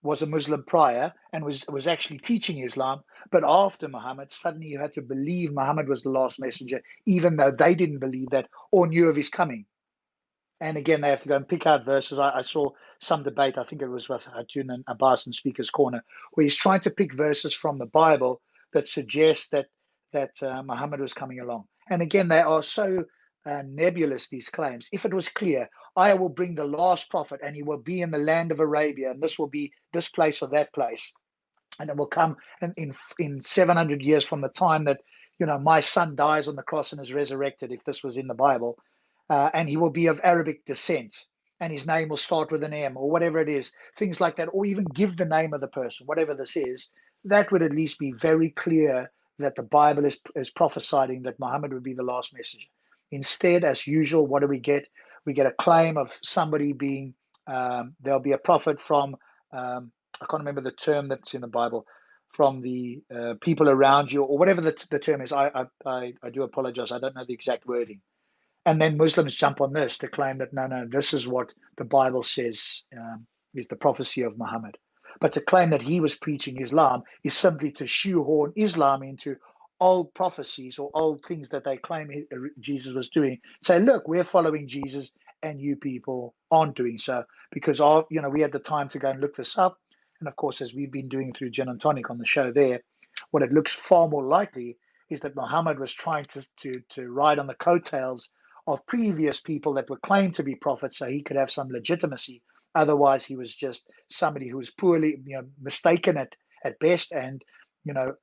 was a Muslim prior and was actually teaching Islam, but after Muhammad, suddenly you had to believe Muhammad was the last messenger, even though they didn't believe that or knew of his coming. And again, they have to go and pick out verses. I saw some debate, I think it was with Hatun and Abbas in Speaker's Corner, where he's trying to pick verses from the Bible that suggest that Muhammad was coming along. And again, they are so nebulous, these claims. If it was clear, I will bring the last prophet and he will be in the land of Arabia, and this will be this place or that place, and it will come in 700 years from the time that my son dies on the cross and is resurrected, if this was in the Bible, and he will be of Arabic descent, and his name will start with an M or whatever it is, things like that, or even give the name of the person, whatever this is, that would at least be very clear that the Bible is prophesying that Muhammad would be the last messenger. Instead, as usual, what do we get? We get a claim of somebody being, there'll be a prophet from, I can't remember the term that's in the Bible, from the people around you, or whatever the term is. I do apologize. I don't know the exact wording. And then Muslims jump on this to claim that, no, this is what the Bible says is the prophecy of Muhammad. But to claim that he was preaching Islam is simply to shoehorn Islam into old prophecies or old things that they claim Jesus was doing. Say, look, we're following Jesus and you people aren't doing so, because we had the time to go and look this up. And of course, as we've been doing through Gin and Tonic on the show there, what it looks far more likely is that Muhammad was trying to ride on the coattails of previous people that were claimed to be prophets so he could have some legitimacy. Otherwise, he was just somebody who was poorly, mistaken at best and,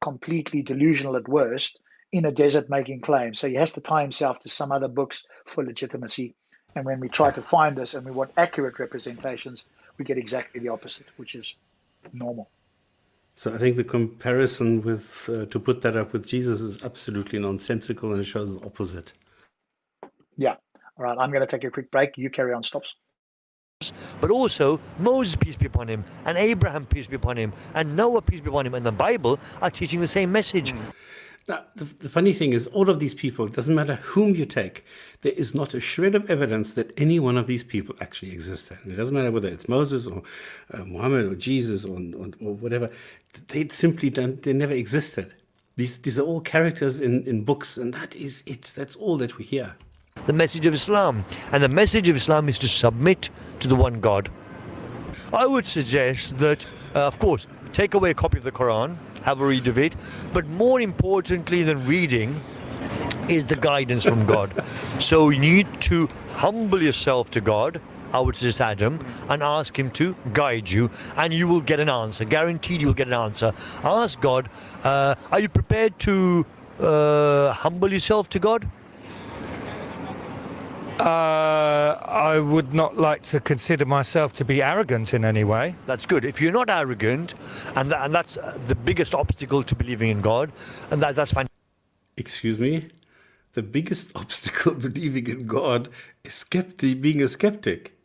completely delusional at worst, in a desert making claims. So he has to tie himself to some other books for legitimacy. And when we try to find this and we want accurate representations, we get exactly the opposite, which is normal. So I think the comparison with to put that up with Jesus is absolutely nonsensical, and it shows the opposite. Yeah. All right. I'm going to take a quick break. You carry on, Stops. But also Moses, peace be upon him, and Abraham, peace be upon him, and Noah, peace be upon him, and the Bible are teaching the same message. Now, the funny thing is, all of these people, it doesn't matter whom you take, there is not a shred of evidence that any one of these people actually existed. And it doesn't matter whether it's Moses or Muhammad or Jesus or whatever. They simply they never existed. These are all characters in books, and that is it. That's all that we hear. The message of Islam. And the message of Islam is to submit to the one God. I would suggest that, of course, take away a copy of the Quran, have a read of it, but more importantly than reading is the guidance from God. So you need to humble yourself to God, I would suggest Adam, and ask him to guide you, and you will get an answer. Guaranteed you will get an answer. Ask God, are you prepared to humble yourself to God? I would not like to consider myself to be arrogant in any way. That's good. If you're not arrogant, and that's the biggest obstacle to believing in God, and that's fine. Excuse me? The biggest obstacle believing in God is being a skeptic.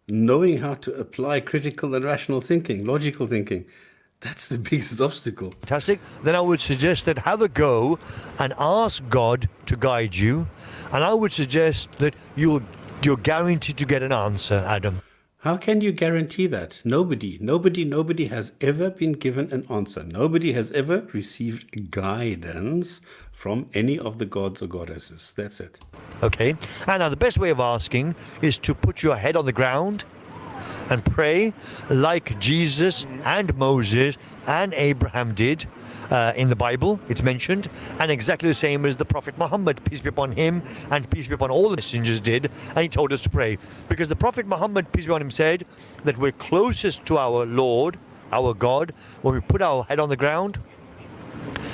Knowing how to apply critical and rational thinking, logical thinking. That's the biggest obstacle. Fantastic. Then I would suggest that have a go and ask God to guide you. And I would suggest that you're guaranteed to get an answer, Adam. How can you guarantee that? Nobody has ever been given an answer. Nobody has ever received guidance from any of the gods or goddesses. That's it. Okay. And now the best way of asking is to put your head on the ground and pray like Jesus and Moses and Abraham did in the Bible. It's mentioned, and exactly the same as the Prophet Muhammad, peace be upon him and peace be upon all the messengers, did, and he told us to pray. Because the Prophet Muhammad, peace be upon him, said that we're closest to our Lord, our God, when we put our head on the ground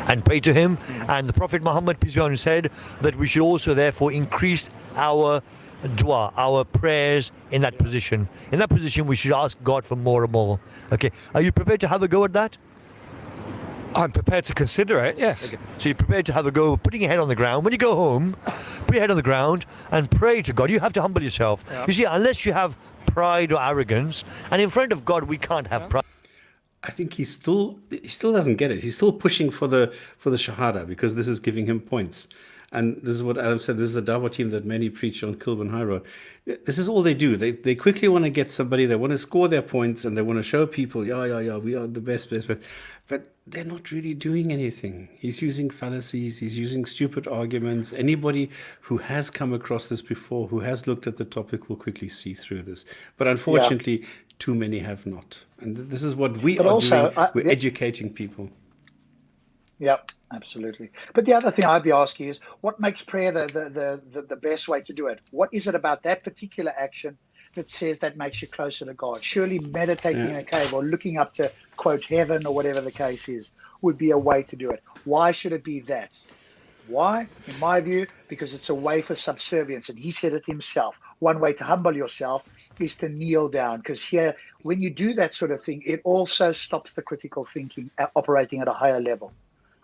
and pray to him. And the Prophet Muhammad, peace be upon him, said that we should also therefore increase our dua, our prayers in that position. In that position, we should ask God for more and more. Okay, are you prepared to have a go at that? I'm prepared to consider it, yes. Okay. So you're prepared to have a go, putting your head on the ground. When you go home, put your head on the ground and pray to God. You have to humble yourself. Yeah. You see, unless you have pride or arrogance, and in front of God, we can't have pride. I think he still doesn't get it. He's still pushing for the Shahada because this is giving him points. And this is what Adam said. This is the Dawah team that many preach on Kilburn High Road. This is all they do. They quickly want to get somebody. They want to score their points and they want to show people, yeah, we are the best. But they're not really doing anything. He's using fallacies. He's using stupid arguments. Anybody who has come across this before, who has looked at the topic, will quickly see through this. But unfortunately, too many have not. And this is what we are doing. We're educating people. Yep, absolutely. But the other thing I'd be asking is, what makes prayer the best way to do it? What is it about that particular action that says that makes you closer to God? Surely meditating in a cave or looking up to, quote, heaven or whatever the case is, would be a way to do it. Why should it be that? Why? In my view, because it's a way for subservience. And he said it himself. One way to humble yourself is to kneel down. Because here, when you do that sort of thing, it also stops the critical thinking operating at a higher level.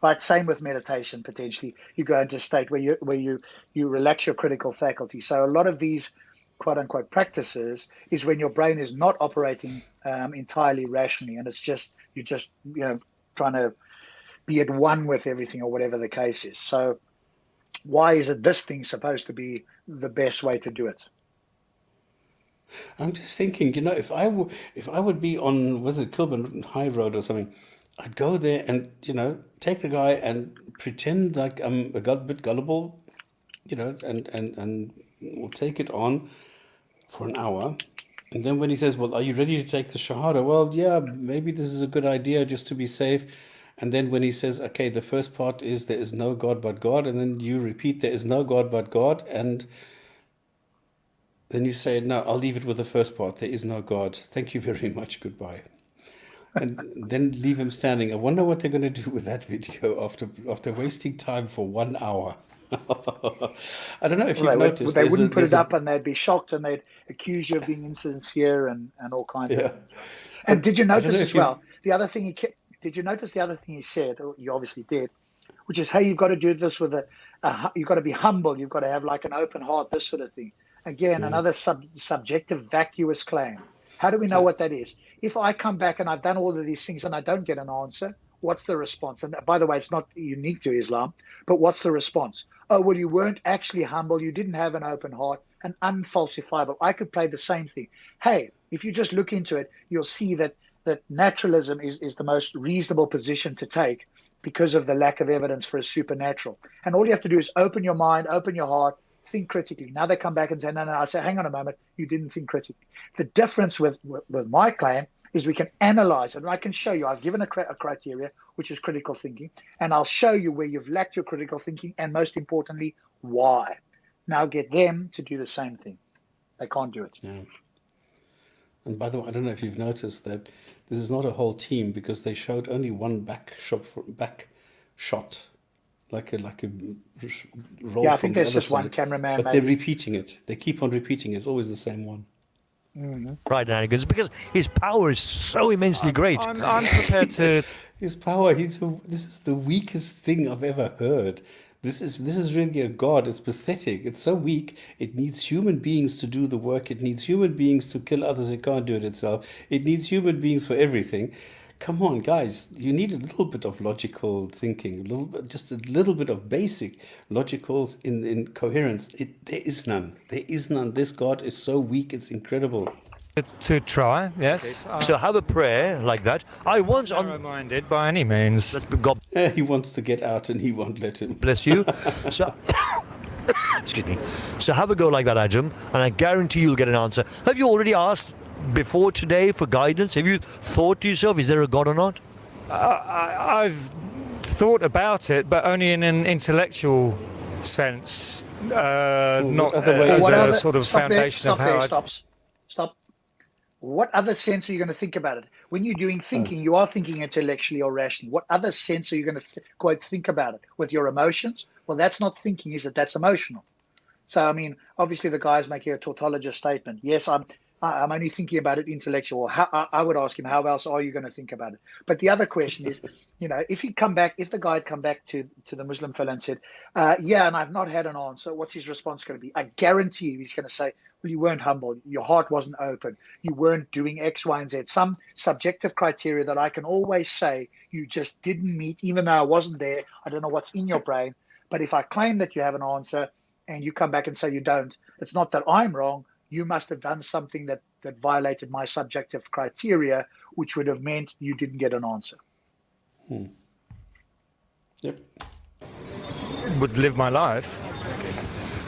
Right, same with meditation. Potentially, you go into a state where you relax your critical faculty. So a lot of these quote unquote practices is when your brain is not operating entirely rationally, and you're just trying to be at one with everything or whatever the case is. So why is it this thing supposed to be the best way to do it? I'm just thinking, if I would be on, was it Kilburn High Road or something, I'd go there and, take the guy and pretend like I'm a bit gullible, and we'll take it on for an hour. And then when he says, well, are you ready to take the Shahada? Well, yeah, maybe this is a good idea just to be safe. And then when he says, okay, the first part is there is no God but God. And then you repeat, there is no God but God. And then you say, no, I'll leave it with the first part. There is no God. Thank you very much. Goodbye. And then leave him standing. I wonder what they're going to do with that video after wasting time for 1 hour. I don't know if you've noticed. They wouldn't put it up and they'd be shocked and they'd accuse you of being insincere and all kinds of things. And did you notice as well, did you notice the other thing he said, or you obviously did, which is, hey, you've got to do this with you've got to be humble. You've got to have like an open heart, this sort of thing. Again, another subjective, vacuous claim. How do we know what that is? If I come back and I've done all of these things and I don't get an answer, what's the response? And by the way, it's not unique to Islam, but what's the response? Oh, well, you weren't actually humble. You didn't have an open heart and unfalsifiable. I could play the same thing. Hey, if you just look into it, you'll see that naturalism is the most reasonable position to take because of the lack of evidence for a supernatural. And all you have to do is open your mind, open your heart, think critically. Now they come back and say, no. I say, hang on a moment, you didn't think critically. The difference with my claim is we can analyze it, and I can show you. I've given a criteria, which is critical thinking, and I'll show you where you've lacked your critical thinking, and most importantly, why. Now get them to do the same thing. They can't do it. Yeah. And by the way, I don't know if you've noticed that this is not a whole team because they showed only one back shot. Like a roll. Yeah, I think there's just one cameraman. But they're repeating it. They keep on repeating it. It's always the same one. Mm-hmm. Pride and arrogance, because his power is so immensely great. I'm prepared to. His power. This is the weakest thing I've ever heard. This is really a god. It's pathetic. It's so weak. It needs human beings to do the work. It needs human beings to kill others. It can't do it itself. It needs human beings for everything. Come on, guys, you need a little bit of logical thinking, just a little bit of basic logical in coherence. There is none. This God is so weak, it's incredible. To try, yes. Okay. So have a prayer like that. I once narrow-minded by any means. God he wants to get out and he won't let him. Bless you. So, excuse me. So have a go like that, Adam, and I guarantee you'll get an answer. Have you already asked before today for guidance? Have you thought to yourself, is there a God or not? I've thought about it, but only in an intellectual sense, not as a sort of foundation of how Stop. What other sense are you going to think about it? When you're doing thinking, you are thinking intellectually or rationally. What other sense are you going to quote think about it? With your emotions? Well, that's not thinking, is it? That's emotional. So, I mean, obviously the guy's making a tautologist statement. Yes, I'm only thinking about it intellectual. I would ask him, how else are you going to think about it? But the other question is, if the guy had come back to the Muslim fellow and said, yeah, and I've not had an answer, what's his response going to be? I guarantee you he's going to say, well, you weren't humble. Your heart wasn't open. You weren't doing X, Y, and Z. Some subjective criteria that I can always say you just didn't meet, even though I wasn't there. I don't know what's in your brain. But if I claim that you have an answer and you come back and say you don't, it's not that I'm wrong. You must have done something that violated my subjective criteria, which would have meant you didn't get an answer. Yep. Would live my life.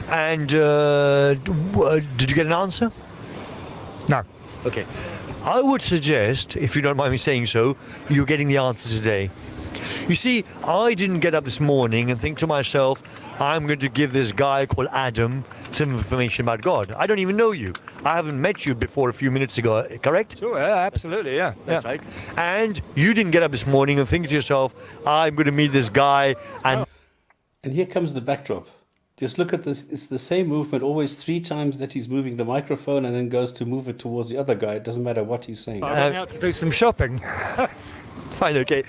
And did you get an answer? No. Okay. I would suggest, if you don't mind me saying so, you're getting the answer today. You see, I didn't get up this morning and think to myself, I'm going to give this guy called Adam some information about God. I don't even know you. I haven't met you before a few minutes ago, correct? Sure, yeah, absolutely, yeah. That's right. And you didn't get up this morning and think to yourself, I'm going to meet this guy and... And here comes the backdrop. Just look at this. It's the same movement always 3 times that he's moving the microphone and then goes to move it towards the other guy. It doesn't matter what he's saying. I went out to do some shopping. Fine, okay.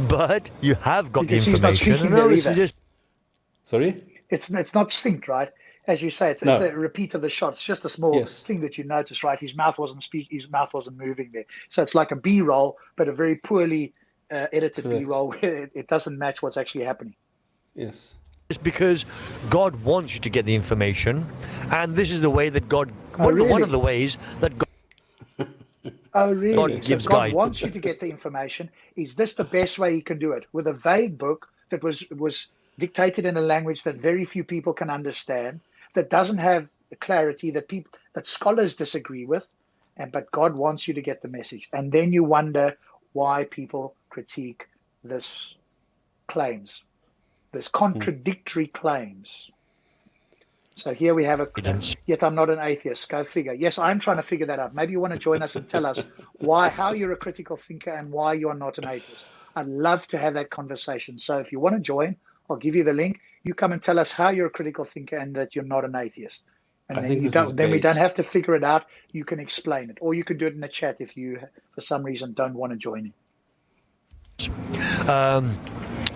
But you have got the Because he's not information. speaking there either. Sorry? It's not synced, right? As you say, it's a repeat of the shot. It's just a small thing that you notice, right? His mouth wasn't moving there. So it's like a B-roll, but a very poorly edited Correct. B-roll where it doesn't match what's actually happening. Yes. It's because God wants you to get the information, and this is the way that God... Oh, really? One of the ways that God... Oh, really? God So gives God guidance. wants you to get the information. Is this the best way he can do it? With a vague book that was dictated in a language that very few people can understand, that doesn't have the clarity that scholars disagree with, but God wants you to get the message. And then you wonder why people critique this contradictory claims. So here we have yet I'm not an atheist. Go figure. Yes, I'm trying to figure that out. Maybe you want to join us and tell us how you're a critical thinker and why you are not an atheist. I'd love to have that conversation. So if you want to join, I'll give you the link. You come and tell us how you're a critical thinker and that you're not an atheist. And then we don't have to figure it out. You can explain it, or you can do it in the chat if you, for some reason, don't want to join in.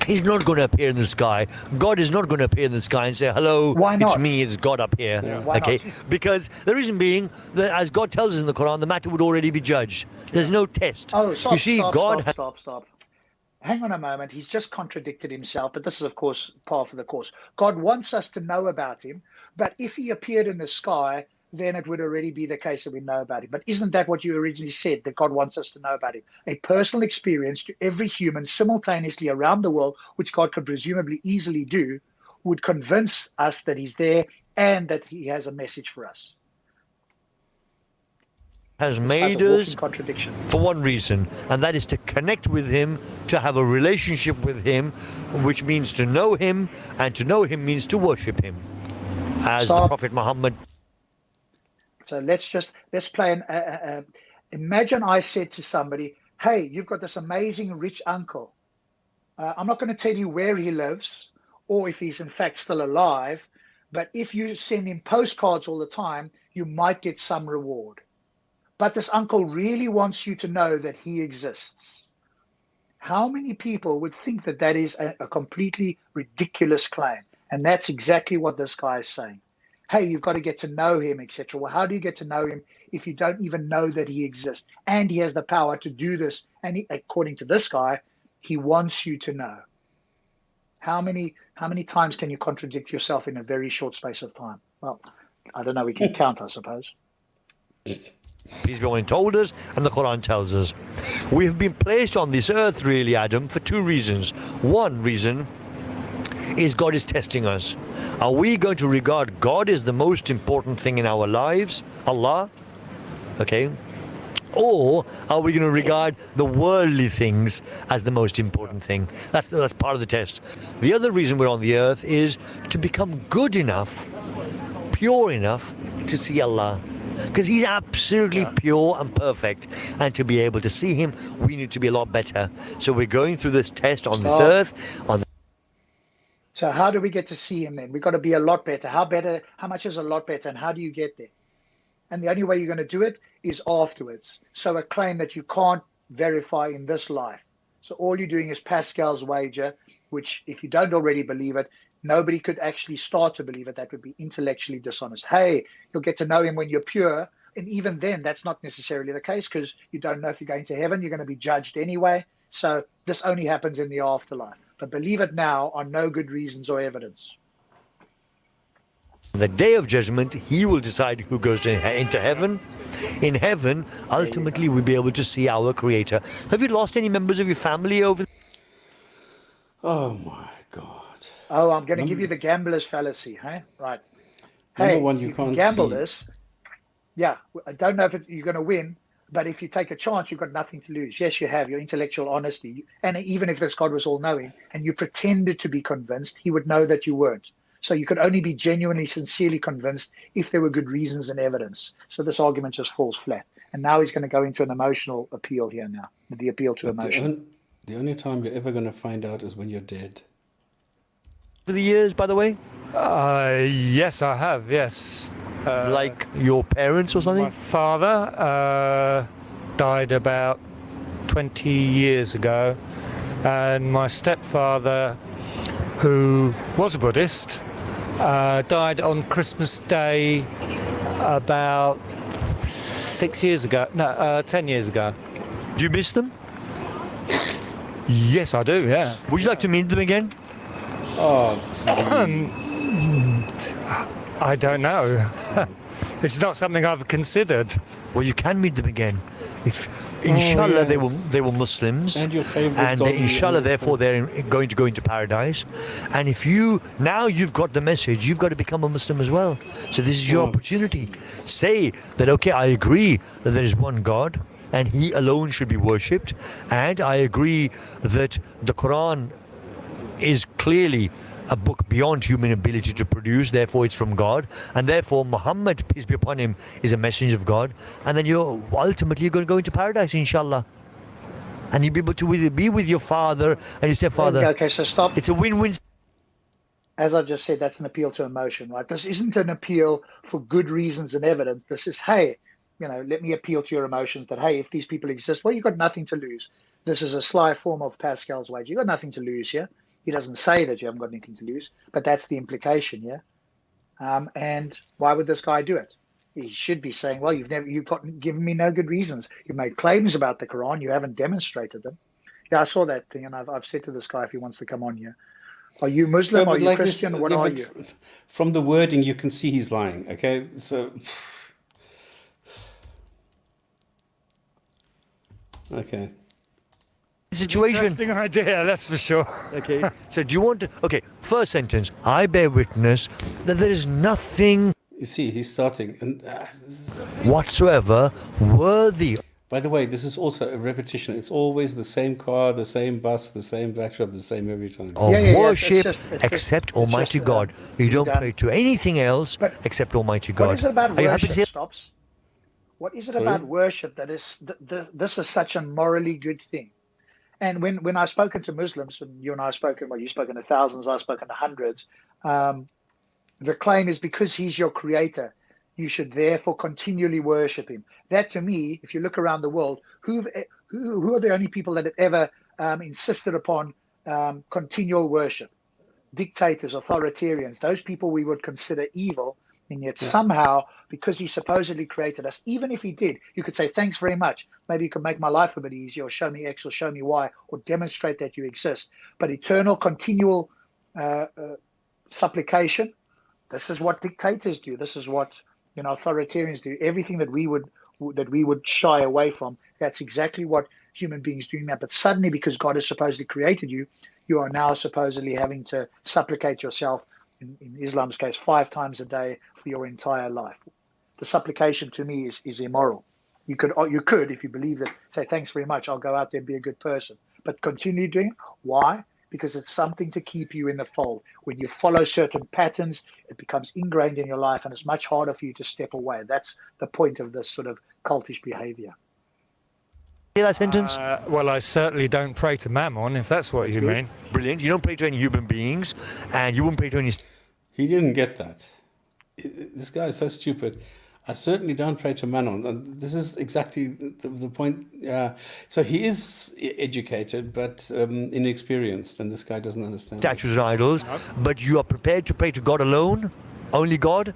He's not going to appear in the sky. God is not going to appear in the sky and say, hello, Why not? it's me, it's God up here. Yeah, why okay? not? Because the reason being, that as God tells us in the Quran, the matter would already be judged. There's no test. Oh, stop, you see, stop. Hang on a moment. He's just contradicted himself, but this is, of course, part of the course. God wants us to know about him, but if he appeared in the sky, then it would already be the case that we know about him. But isn't that what you originally said, that God wants us to know about him? A personal experience to every human simultaneously around the world, which God could presumably easily do, would convince us that he's there and that he has a message for us. has made us contradiction for one reason, and that is to connect with him, to have a relationship with him, which means to know him, and to know him means to worship him, as the Prophet Muhammad. So let's play an imagine I said to somebody, hey, you've got this amazing rich uncle. I'm not going to tell you where he lives or if he's in fact still alive, but if you send him postcards all the time, you might get some reward. But this uncle really wants you to know that he exists. How many people would think that that is a completely ridiculous claim? And that's exactly what this guy is saying. Hey, you've got to get to know him, etc. Well, how do you get to know him if you don't even know that he exists? And he has the power to do this. And he, according to this guy, he wants you to know. How many times can you contradict yourself in a very short space of time? Well, I don't know. We can count, I suppose. Peace be upon him told us, and the Quran tells us. We have been placed on this earth, really, Adam, for two reasons. One reason is God is testing us. Are we going to regard God as the most important thing in our lives, Allah? Okay. Or are we going to regard the worldly things as the most important thing? That's part of the test. The other reason we're on the earth is to become good enough, pure enough to see Allah. Because he's absolutely pure and perfect. And to be able to see him, we need to be a lot better. So we're going through this test on this earth. So how do we get to see him then? We've got to be a lot better. How much is a lot better, and how do you get there? And the only way you're going to do it is afterwards. So a claim that you can't verify in this life. So all you're doing is Pascal's wager, which if you don't already believe it, nobody could actually start to believe it. That would be intellectually dishonest. Hey, you'll get to know him when you're pure. And even then, that's not necessarily the case, because you don't know if you're going to heaven. You're going to be judged anyway. So this only happens in the afterlife. But believe it now on no good reasons or evidence. On the day of judgment, he will decide who goes into heaven. In heaven, ultimately, we'll be able to see our Creator. Have you lost any members of your family over? Oh my God. Oh, I'm going to give you the gambler's fallacy, hey? Right. Number Hey, one, you can can't gamble see. this. Yeah, I don't know if you're going to win, but if you take a chance, you've got nothing to lose. Yes, you have your intellectual honesty. And even if this God was all-knowing and you pretended to be convinced, he would know that you weren't. So you could only be genuinely, sincerely convinced if there were good reasons and evidence. So this argument just falls flat. And now he's going to go into an emotional appeal here now, the appeal to But the, emotion. the only time you're ever going to find out is when you're dead. For the years, by the way? Yes, I have, yes. Like your parents or My something? father died about 20 years ago, and my stepfather, who was a Buddhist, died on Christmas Day about 6 years ago. No, 10 years ago. Do you miss them? Yes, I do, yeah. Would you like to meet them again? Oh, I don't know. It's not something I've considered. Well, you can meet them again. If inshallah they were Muslims, And your favorite and dog, inshallah therefore they're going to go into paradise. And if you've got the message, you've got to become a Muslim as well. So this is your opportunity. Say that, okay, I agree that there is one God and he alone should be worshipped, and I agree that the Quran is clearly a book beyond human ability to produce, therefore it's from God, and therefore Muhammad, peace be upon him, is a messenger of God, and then you're ultimately going to go into paradise, inshallah, and you'll be able to be with your father and your stepfather. Okay, so stop. It's a win-win. As I just said, that's an appeal to emotion, right? This isn't an appeal for good reasons and evidence. This is, hey, let me appeal to your emotions that, hey, if these people exist, well, you've got nothing to lose. This is a sly form of Pascal's wager. You've got nothing to lose here. He doesn't say that you haven't got anything to lose, but that's the implication, yeah? And why would this guy do it? He should be saying, well, you've given me no good reasons. You've made claims about the Quran. You haven't demonstrated them. Yeah, I saw that thing, and I've said to this guy if he wants to come on here, are you Muslim? No, Are but you like Christian? this, What yeah, are but you? From the wording, you can see he's lying. Okay, so okay. Situation. Interesting idea, that's for sure. Okay. So do you want to? Okay. First sentence. I bear witness that there is nothing You see, he's starting, and whatsoever worthy by the way, this is also a repetition. It's always the same car, the same bus, the same backdrop, the same every time. of Yeah, it's worship just- except it's Almighty just, God. You don't done. pray to anything else But except Almighty God. what is it about Are you happy to worship, hear? Stops? What is it Sorry? about worship that is this is such a morally good thing? And when I've spoken to Muslims, and you and I have spoken, well, you've spoken to thousands, I've spoken to hundreds, the claim is because he's your creator, you should therefore continually worship him. That, to me, if you look around the world, who are the only people that have ever insisted upon continual worship? Dictators, authoritarians, those people we would consider evil. And yet somehow, because he supposedly created us, even if he did, you could say, thanks very much. Maybe you could make my life a bit easier, or show me X, or show me Y, or demonstrate that you exist. But eternal, continual supplication, this is what dictators do. This is what authoritarians do. Everything that we would shy away from, that's exactly what human beings do now. But suddenly, because God has supposedly created you, you are now supposedly having to supplicate yourself, in Islam's case, 5 times a day for your entire life. The supplication to me is immoral. You could, if you believe it, say, thanks very much, I'll go out there and be a good person. But continue doing it. Why? Because it's something to keep you in the fold. When you follow certain patterns, it becomes ingrained in your life, and it's much harder for you to step away. That's the point of this sort of cultish behavior. Hear that sentence? Well, I certainly don't pray to Mammon, if that's what you mean. Brilliant. You don't pray to any human beings, and you won't pray to any. He didn't get that. This guy is so stupid. I certainly don't pray to Mammon. And this is exactly the point. So he is educated, but inexperienced, and this guy doesn't understand. Statues and idols, but you are prepared to pray to God alone? Only God?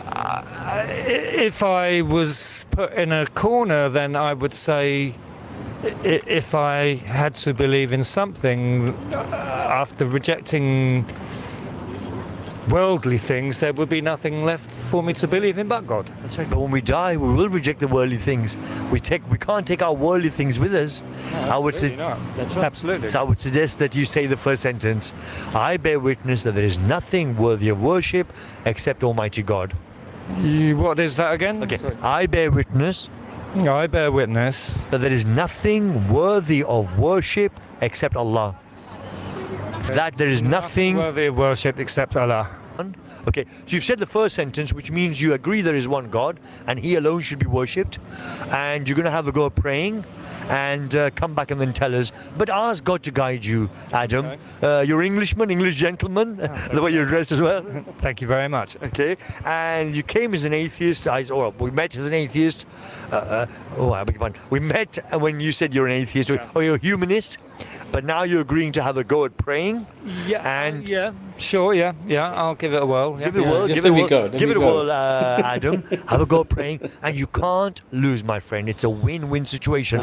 If I was put in a corner, then I would say if I had to believe in something after rejecting worldly things, there would be nothing left for me to believe in but God. That's right. But when we die, we will reject the worldly things. We can't take our worldly things with us. No, I would say that's right. Absolutely. So I would suggest that you say the first sentence. I bear witness that there is nothing worthy of worship except Almighty God. What is that again? Okay. Sorry. I bear witness that there is nothing worthy of worship except Allah. That there is nothing worthy of worship except Allah. Okay, so you've said the first sentence, which means you agree there is one God and He alone should be worshipped, and you're going to have a go at praying and come back and then tell us. But ask God to guide you, Adam. Okay. You're Englishman, English gentleman, the way you're dressed as well. Thank you very much. Okay, and you came as an atheist. We met as an atheist. I beg your pardon. We met when you said you're an atheist, or you're a humanist. But now you're agreeing to have a go at praying. Yeah. Sure. Yeah. I'll give it a whirl. Yeah. Give it a whirl. Give it a whirl, Adam. Have a go at praying, and you can't lose, my friend. It's a win-win situation.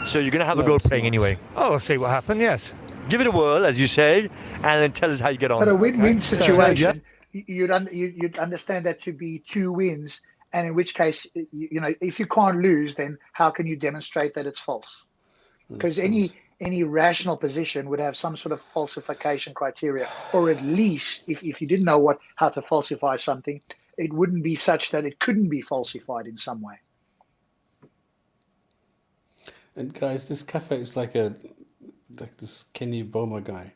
So you're gonna have a go at praying anyway. Oh, we'll see what happens. Yes. Give it a whirl, as you said, and then tell us how you get on. But a win-win situation, you'd understand that to be two wins, and in which case, if you can't lose, then how can you demonstrate that it's false? Because any rational position would have some sort of falsification criteria, or at least if you didn't know how to falsify something, it wouldn't be such that it couldn't be falsified in some way. And guys, this cafe is like this Kenny Boma guy.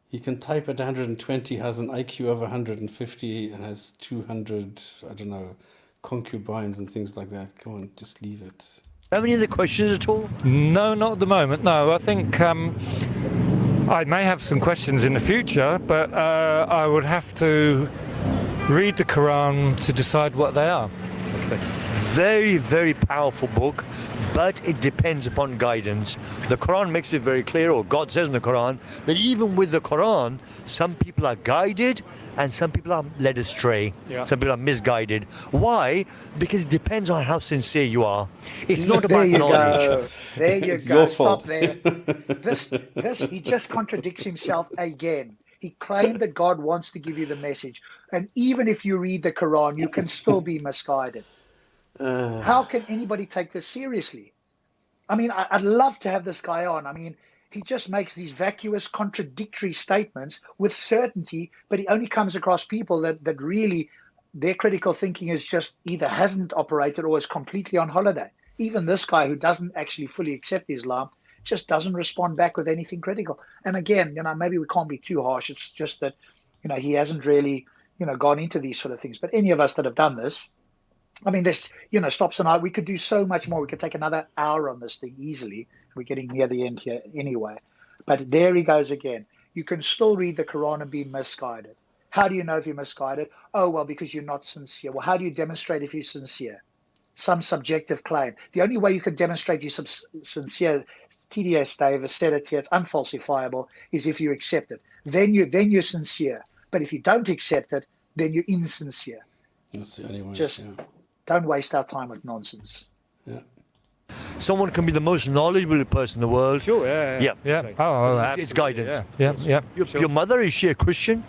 He can type at 120, has an IQ of 150, and has 200, I don't know, concubines and things like that. Come on, just leave it. Have any other questions at all? No, not at the moment. No, I think I may have some questions in the future, but I would have to read the Quran to decide what they are. Very, very powerful book, but it depends upon guidance. The Quran makes it very clear, or God says in the Quran, that even with the Quran, some people are guided and some people are led astray. Yeah. Some people are misguided. Why? Because it depends on how sincere you are. It's not about knowledge. There you It's go. your Stop fault. there. This he just contradicts himself again. He claimed that God wants to give you the message, and even if you read the Quran, you can still be misguided. How can anybody take this seriously? I mean, I'd love to have this guy on. I mean, he just makes these vacuous, contradictory statements with certainty, but he only comes across people that really, their critical thinking is just either hasn't operated or is completely on holiday. Even this guy who doesn't actually fully accept Islam just doesn't respond back with anything critical. And again, maybe we can't be too harsh. It's just that, he hasn't really, gone into these sort of things. But any of us that have done this, I mean, this, stops and we could do so much more. We could take another hour on this thing easily. We're getting near the end here anyway. But there he goes again. You can still read the Quran and be misguided. How do you know if you're misguided? Oh, well, because you're not sincere. Well, how do you demonstrate if you're sincere? Some subjective claim. The only way you can demonstrate you're sincere, TDS Dave has said it here, it's unfalsifiable, is if you accept it. Then you're sincere. But if you don't accept it, then you're insincere. That's the only way. Just don't waste our time with nonsense. Yeah. Someone can be the most knowledgeable person in the world. Sure, yeah. Oh, it's guidance. Yeah. Your mother, is she a Christian?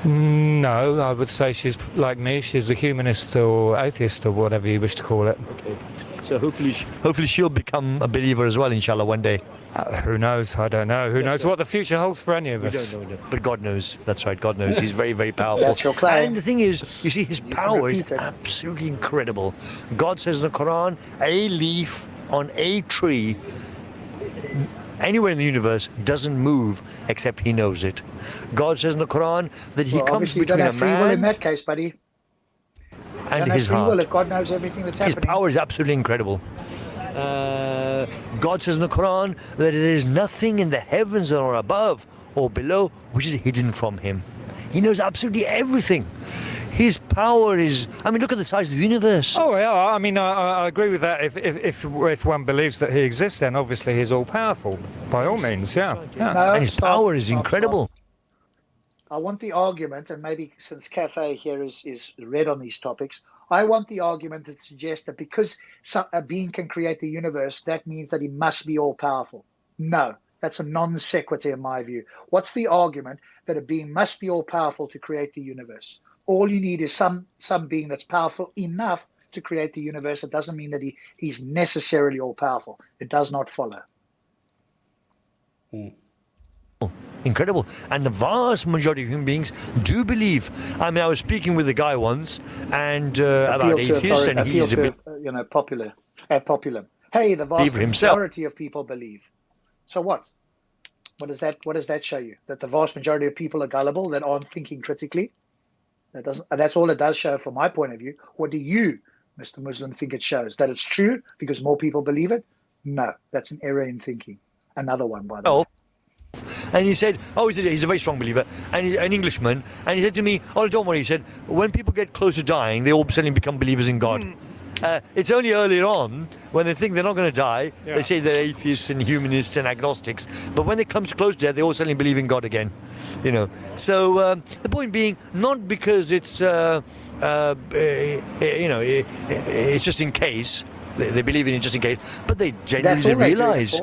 No, I would say she's like me. She's a humanist or atheist or whatever you wish to call it. Okay. So hopefully she'll become a believer as well, inshallah, one day. Who knows? I don't know. Who knows what the future holds for any of us? We don't know. But God knows. That's right. God knows. He's very, very powerful. That's your claim. And the thing is, you see, His power is absolutely incredible. God says in the Quran, a leaf on a tree anywhere in the universe doesn't move except He knows it. God says in the Quran that He comes between a man. You don't have free will in man that case, buddy. and his free will heart. if God knows everything that's His happening. power is absolutely incredible. God says in the Quran that there is nothing in the heavens or above or below which is hidden from him. He knows absolutely everything. His power is, I mean, look at the size of the universe. Oh, yeah, I mean, I agree with that. If one believes that he exists, then obviously he's all-powerful, by all means, yeah. No, And his stop, power is stop, incredible. I want the argument, and maybe since Cafe here is read on these topics, I want the argument to suggest that because a being can create the universe, that means that he must be all-powerful. No, that's a non sequitur in my view. What's the argument that a being must be all-powerful to create the universe? All you need is some being that's powerful enough to create the universe. It doesn't mean that he's necessarily all-powerful. It does not follow. Incredible. And the vast majority of human beings do believe. I mean, I was speaking with a guy once and about atheists, and he's a bit popular. Hey, the vast majority of people believe. So what? What does that show you? That the vast majority of people are gullible, that aren't thinking critically? That's all it does show from my point of view. What do you, Mr. Muslim, think it shows? That it's true because more people believe it? No, that's an error in thinking. Another one, by the way. And he said, he's a very strong believer, and an Englishman, and he said to me, don't worry, he said, when people get close to dying, they all suddenly become believers in God. It's only earlier on, when they think they're not going to die, they say they're atheists and humanists and agnostics, but when they come to close to death, they all suddenly believe in God again. So the point being, not because it's it's just in case, they believe in it just in case, but they genuinely realize.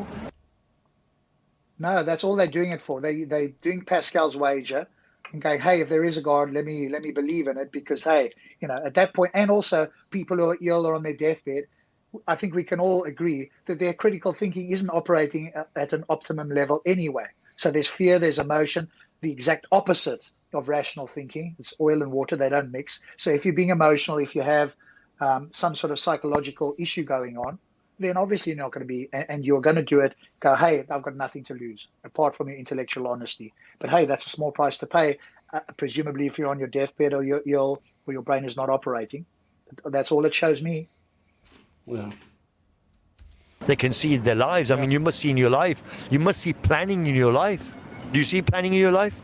No, that's all they're doing it for. They're doing Pascal's wager and going, hey, if there is a God, let me believe in it, because, hey, at that point, and also people who are ill or on their deathbed, I think we can all agree that their critical thinking isn't operating at an optimum level anyway. So there's fear, there's emotion, the exact opposite of rational thinking. It's oil and water, they don't mix. So if you're being emotional, if you have some sort of psychological issue going on, then obviously you're not going to be, and you're going to do it, go, hey, I've got nothing to lose, apart from your intellectual honesty. But hey, that's a small price to pay, presumably if you're on your deathbed or you're ill or your brain is not operating. That's all it shows me. Yeah. They can see their lives. I mean, you must see in your life. You must see planning in your life. Do you see planning in your life?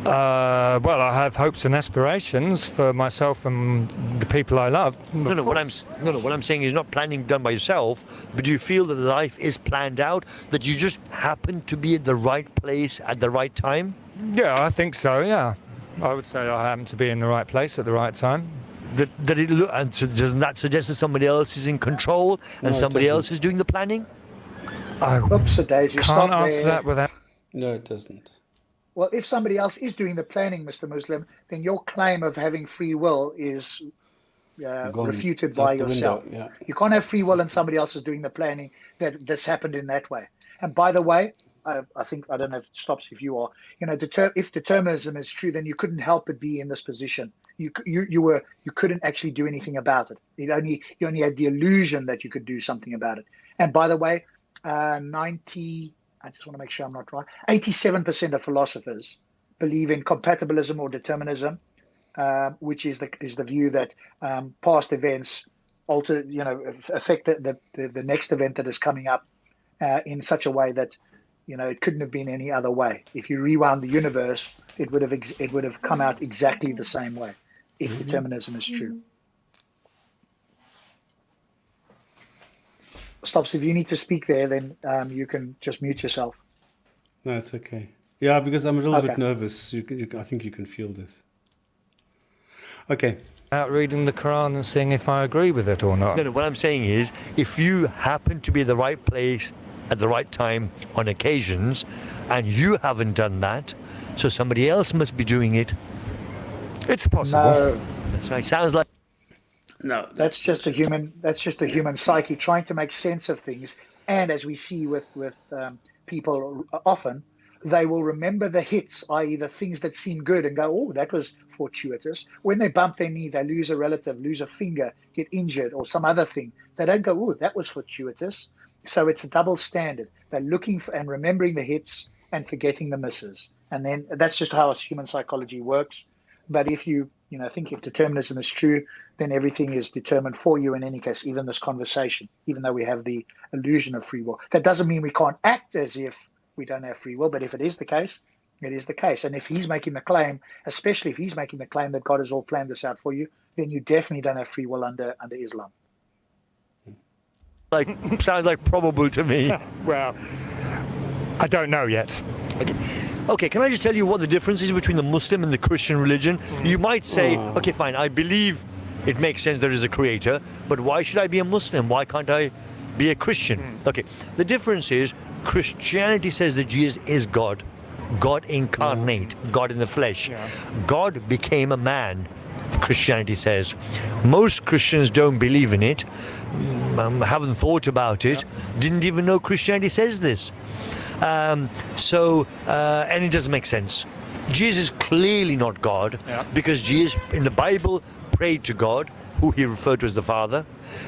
Well, I have hopes and aspirations for myself and the people I love. What I'm saying is not planning done by yourself, but do you feel that life is planned out, that you just happen to be at the right place at the right time? Yeah, I think so, yeah. I would say I happen to be in the right place at the right time. And so doesn't that suggest that somebody else is in control and somebody else is doing the planning? Oops, Daisy, can't answer that without... No, it doesn't. Well, if somebody else is doing the planning, Mr. Muslim, then your claim of having free will is refuted by yourself. Yeah. You can't have free will and somebody else is doing the planning that this happened in that way. And by the way, I think, I don't know if it stops if you are, if determinism is true, then you couldn't help but be in this position. You couldn't actually do anything about it. You only had the illusion that you could do something about it. And by the way, I just want to make sure I'm not wrong. 87% of philosophers believe in compatibilism or determinism, which is the view that past events affect the next event that is coming up in such a way that it couldn't have been any other way. If you rewound the universe, it would have come out exactly the same way if determinism is true. Stops, if you need to speak there, then you can just mute yourself. No, it's okay. Yeah, because I'm a little bit nervous. I think you can feel this. Okay. Out reading the Quran and seeing if I agree with it or not. No, what I'm saying is, if you happen to be in the right place at the right time on occasions, and you haven't done that, so somebody else must be doing it. It's possible. No. That's right. Sounds like... No, that's just a human psyche trying to make sense of things. And as we see with people often, they will remember the hits, i.e. the things that seem good, and go, oh, that was fortuitous. When they bump their knee, they lose a relative, lose a finger, get injured, or some other thing. They don't go, oh, that was fortuitous. So it's a double standard. They're looking for and remembering the hits and forgetting the misses. And then that's just how human psychology works. But if you think if determinism is true, then everything is determined for you in any case, even this conversation, even though we have the illusion of free will. That doesn't mean we can't act as if we don't have free will, but if it is the case, it is the case. And if he's making the claim, especially if he's making the claim that God has all planned this out for you, then you definitely don't have free will under Islam. Sounds like probable to me. Well, I don't know yet. Okay, can I just tell you what the difference is between the Muslim and the Christian religion? You might say, okay, fine, I believe it makes sense there is a creator, but why should I be a Muslim? Why can't I be a Christian? Okay, the difference is Christianity says that Jesus is God, God incarnate, God in the flesh. God became a man, Christianity says. Most Christians don't believe in it, haven't thought about it, didn't even know Christianity says this. And it doesn't make sense. Jesus is clearly not God, because Jesus in the Bible prayed to God, who he referred to as the Father,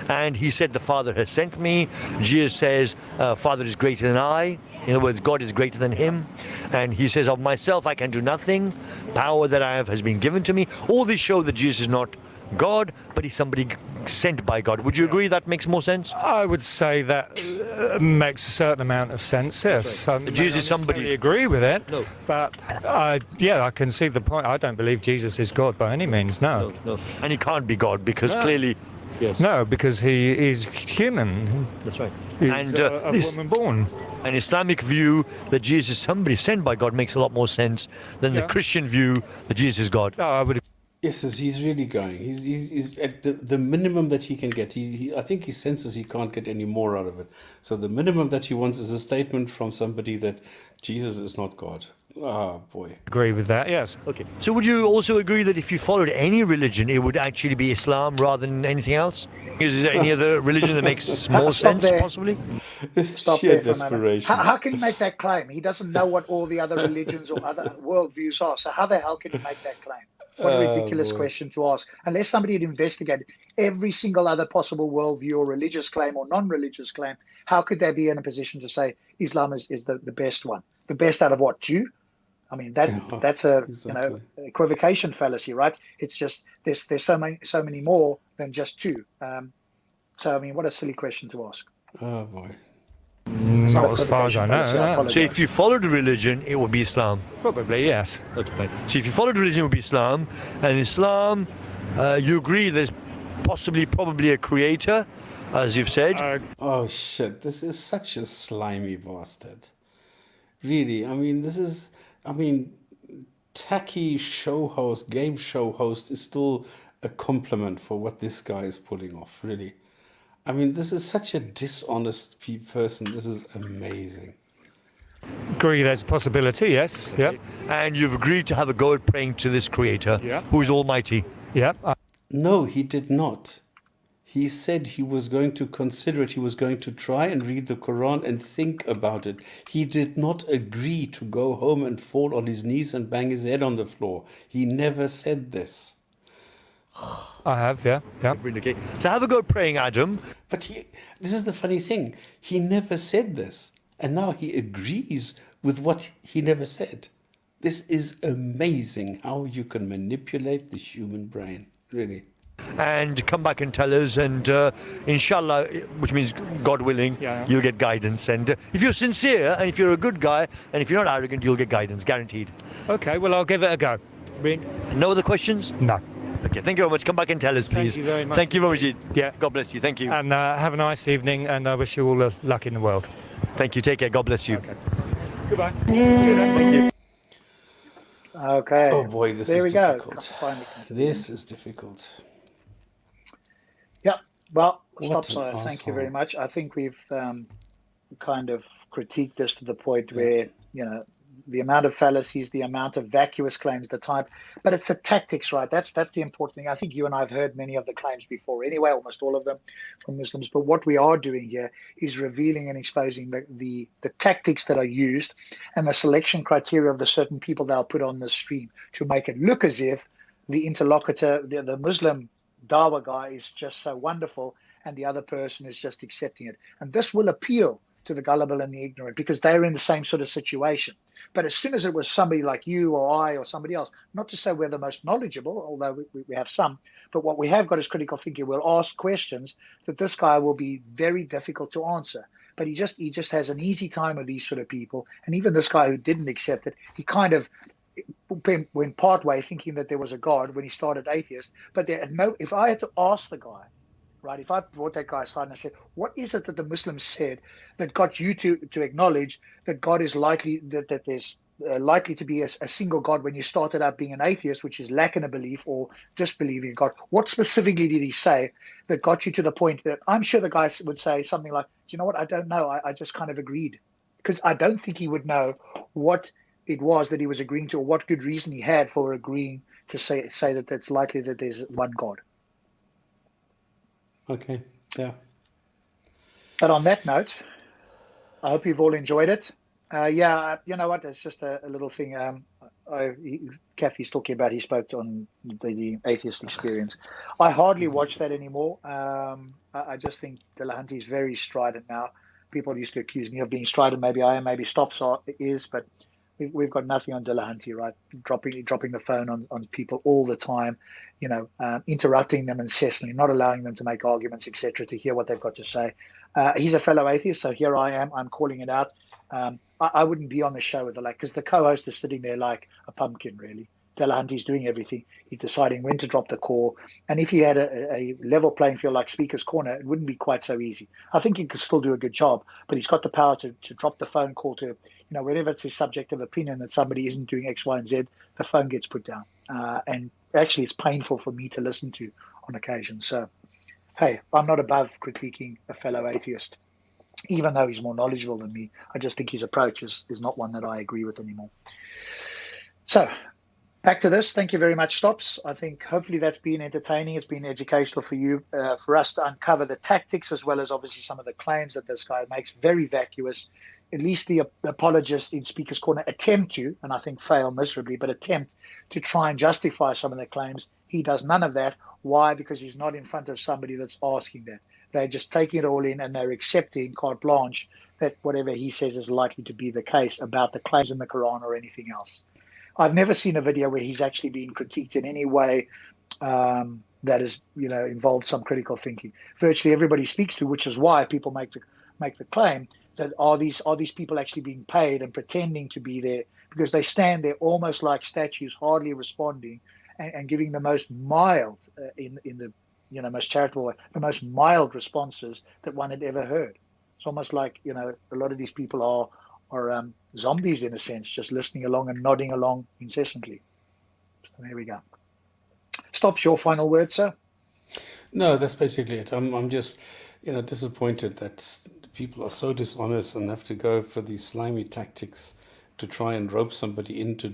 and he said, the Father has sent me. Jesus says, Father is greater than I. In other words, God is greater than him. And he says, of myself I can do nothing. Power that I have has been given to me. All these show that Jesus is not God, but he's somebody sent by God. Would you agree that makes more sense? I would say that makes a certain amount of sense, yes. Jesus is somebody... I agree with it, No. but I can see the point. I don't believe Jesus is God by any means, no. And he can't be God because clearly... Yes. No, because he is human. That's right. He's And a woman born. an Islamic view that Jesus is somebody sent by God makes a lot more sense than the Christian view that Jesus is God. No, I would. Yes, he's really going. He's at the minimum that he can get. I think he senses he can't get any more out of it. So the minimum that he wants is a statement from somebody that Jesus is not God. Oh, boy. Agree with that, yes. Okay. So would you also agree that if you followed any religion, it would actually be Islam rather than anything else? Is there any other religion that makes more sense, possibly? Stop Sheer there for a moment. desperation. How can he make that claim? He doesn't know what all the other religions or other worldviews are. So how the hell can he make that claim? What a ridiculous question to ask. Unless somebody had investigated every single other possible worldview or religious claim or non-religious claim, how could they be in a position to say Islam is the best one? The best out of what, two? I mean, that's a exactly. Equivocation fallacy, right? It's just there's so many more than just two. So I mean, what a silly question to ask. Oh, boy. Not as far as I know. No. So if you followed a religion, it would be Islam. Probably, yes. Okay. So if you followed a religion, it would be Islam. And Islam, you agree there's probably a creator, as you've said. Oh, shit. This is such a slimy bastard. Really. Tacky show host, game show host is still a compliment for what this guy is pulling off, really. I mean, this is such a dishonest person. This is amazing. Agree there's a possibility, yes. Yep. And you've agreed to have a go at praying to this creator, who is almighty. Yep. No, he did not. He said he was going to consider it. He was going to try and read the Quran and think about it. He did not agree to go home and fall on his knees and bang his head on the floor. He never said this. I have, yeah. Okay. So have a go at praying, Adam. But this is the funny thing. He never said this. And now he agrees with what he never said. This is amazing how you can manipulate the human brain. Really. And come back and tell us, and inshallah, which means God willing, you'll get guidance. And if you're sincere, and if you're a good guy, and if you're not arrogant, you'll get guidance, guaranteed. Okay, well, I'll give it a go. No other questions? No. Okay, thank you very much. Come back and tell us, please. Thank you very much. Thank you very much. Yeah. God bless you. Thank you. And have a nice evening, and I wish you all the luck in the world. Thank you. Take care. God bless you. Okay. Goodbye. See you then. Thank you. Okay. Oh boy, this there is we difficult. Go. Finally come to the This end. is difficult. Yeah. Well, What stop an sign. Thank you asshole. very much. I think we've kind of critiqued this to the point where, the amount of fallacies, the amount of vacuous claims, the type, but it's the tactics, right? That's the important thing. I think you and I have heard many of the claims before anyway, almost all of them from Muslims. But what we are doing here is revealing and exposing the tactics that are used and the selection criteria of the certain people they'll put on the stream to make it look as if the interlocutor, the Muslim Dawah guy is just so wonderful and the other person is just accepting it. And this will appeal to the gullible and the ignorant, because they're in the same sort of situation. But as soon as it was somebody like you or I or somebody else, not to say we're the most knowledgeable, although we have some, but what we have got is critical thinking. We'll ask questions that this guy will be very difficult to answer. But he just has an easy time with these sort of people. And even this guy who didn't accept it, he kind of went part way thinking that there was a God when he started Atheist. But if I had to ask the guy, right, if I brought that guy aside and I said, what is it that the Muslims said that got you to acknowledge that God is likely, that there's likely to be a single God when you started out being an atheist, which is lacking a belief or disbelieving in God? What specifically did he say that got you to the point that I'm sure the guy would say something like, do you know what, I don't know, I just kind of agreed? Because I don't think he would know what it was that he was agreeing to, or what good reason he had for agreeing to say that it's likely that there's one God. Okay, yeah. But on that note, I hope you've all enjoyed it. Yeah, you know what? It's just a little thing. Kathy's talking about. He spoke on the Atheist Experience. I hardly watch that anymore. I just think Delahanty is very strident now. People used to accuse me of being strident. Maybe I am. Maybe Stops is. But we've got nothing on Delahanty, right? Dropping the phone on people all the time. Interrupting them incessantly, not allowing them to make arguments, etc., to hear what they've got to say. He's a fellow atheist, so here I am. I'm calling it out. I wouldn't be on the show with because the co-host is sitting there like a pumpkin, really. Delahanty's doing everything. He's deciding when to drop the call. And if he had a level playing field like Speaker's Corner, it wouldn't be quite so easy. I think he could still do a good job, but he's got the power to drop the phone call to, whenever it's his subjective opinion that somebody isn't doing X, Y, and Z, the phone gets put down. And actually, it's painful for me to listen to on occasion. So, hey, I'm not above critiquing a fellow atheist, even though he's more knowledgeable than me. I just think his approach is not one that I agree with anymore. So, back to this. Thank you very much, Stops. I think hopefully that's been entertaining. It's been educational for you, for us to uncover the tactics as well as obviously some of the claims that this guy makes. Very vacuous. At least the apologist in Speaker's Corner attempt to, and I think fail miserably, but attempt to try and justify some of the claims. He does none of that. Why? Because he's not in front of somebody that's asking that. They're just taking it all in and they're accepting carte blanche that whatever he says is likely to be the case about the claims in the Quran or anything else. I've never seen a video where he's actually been critiqued in any way that is, involved some critical thinking. Virtually everybody speaks to, which is why people make the claim that are these people actually being paid and pretending to be there, because they stand there almost like statues, hardly responding and giving the most mild in the most charitable way, the most mild responses that one had ever heard. It's almost like, a lot of these people are zombies in a sense, just listening along and nodding along incessantly. So there we go. Stops, your final word, sir? No, that's basically it. I'm just, disappointed that people are so dishonest and have to go for these slimy tactics to try and rope somebody into,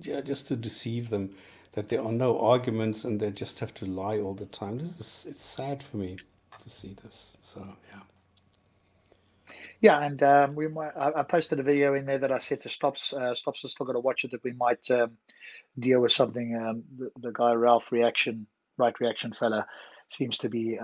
just to deceive them, that there are no arguments and they just have to lie all the time. It's sad for me to see this. So, yeah. Yeah, and I posted a video in there that I said to Stops. Stops has still got to watch it, that we might deal with something. The guy Ralph Right Reaction fella seems to be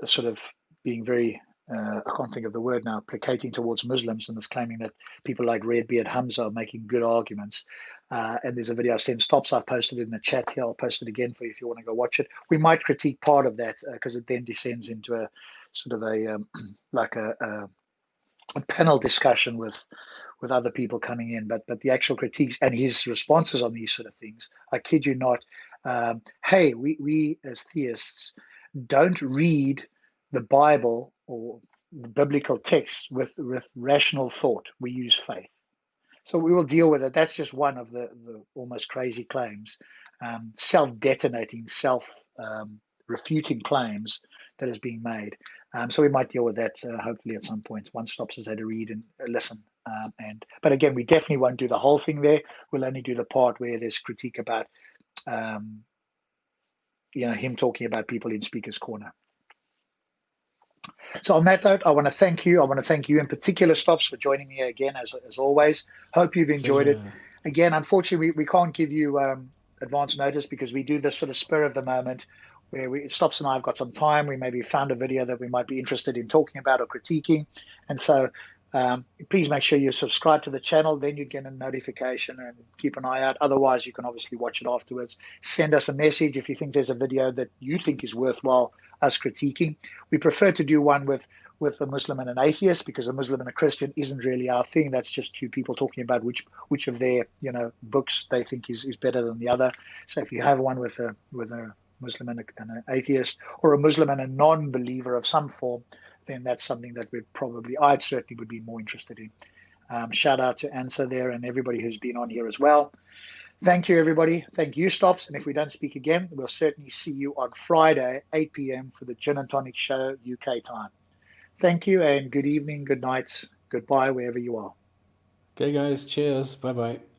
sort of being very, I can't think of the word now, placating towards Muslims, and is claiming that people like Redbeard Hamza are making good arguments. And there's a video I sent Stops. I posted it in the chat here. I'll post it again for you if you want to go watch it. We might critique part of that because it then descends into a sort of a panel discussion with other people coming in. But the actual critiques and his responses on these sort of things, I kid you not. Hey, we as theists don't read the Bible or the biblical texts with rational thought. We use faith. So we will deal with it. That's just one of the almost crazy claims, self-detonating, self-refuting claims that is being made. So we might deal with that hopefully at some point. One Stops us how to read and listen. But again, we definitely won't do the whole thing there. We'll only do the part where there's critique about, him talking about people in Speaker's Corner. So on that note, I want to thank you. I want to thank you in particular, Stops, for joining me again, as always. Hope you've enjoyed it. Again, unfortunately, we can't give you advance notice because we do this sort of spur of the moment. where Stops and I have got some time. We maybe found a video that we might be interested in talking about or critiquing. And so please make sure you subscribe to the channel, then you get a notification and keep an eye out. Otherwise, you can obviously watch it afterwards. Send us a message if you think there's a video that you think is worthwhile us critiquing. We prefer to do one with a Muslim and an atheist, because a Muslim and a Christian isn't really our thing. That's just two people talking about which of their books they think is better than the other. So if you have one with a Muslim and an atheist, or a Muslim and a non-believer of some form, then that's something that I'd certainly would be more interested in. Shout out to Ansa there and everybody who's been on here as well. Thank you, everybody. Thank you, Stops. And if we don't speak again, we'll certainly see you on Friday, 8 p.m. for the Gin and Tonic Show, UK time. Thank you, and good evening, good night, goodbye, wherever you are. Okay, guys. Cheers. Bye-bye.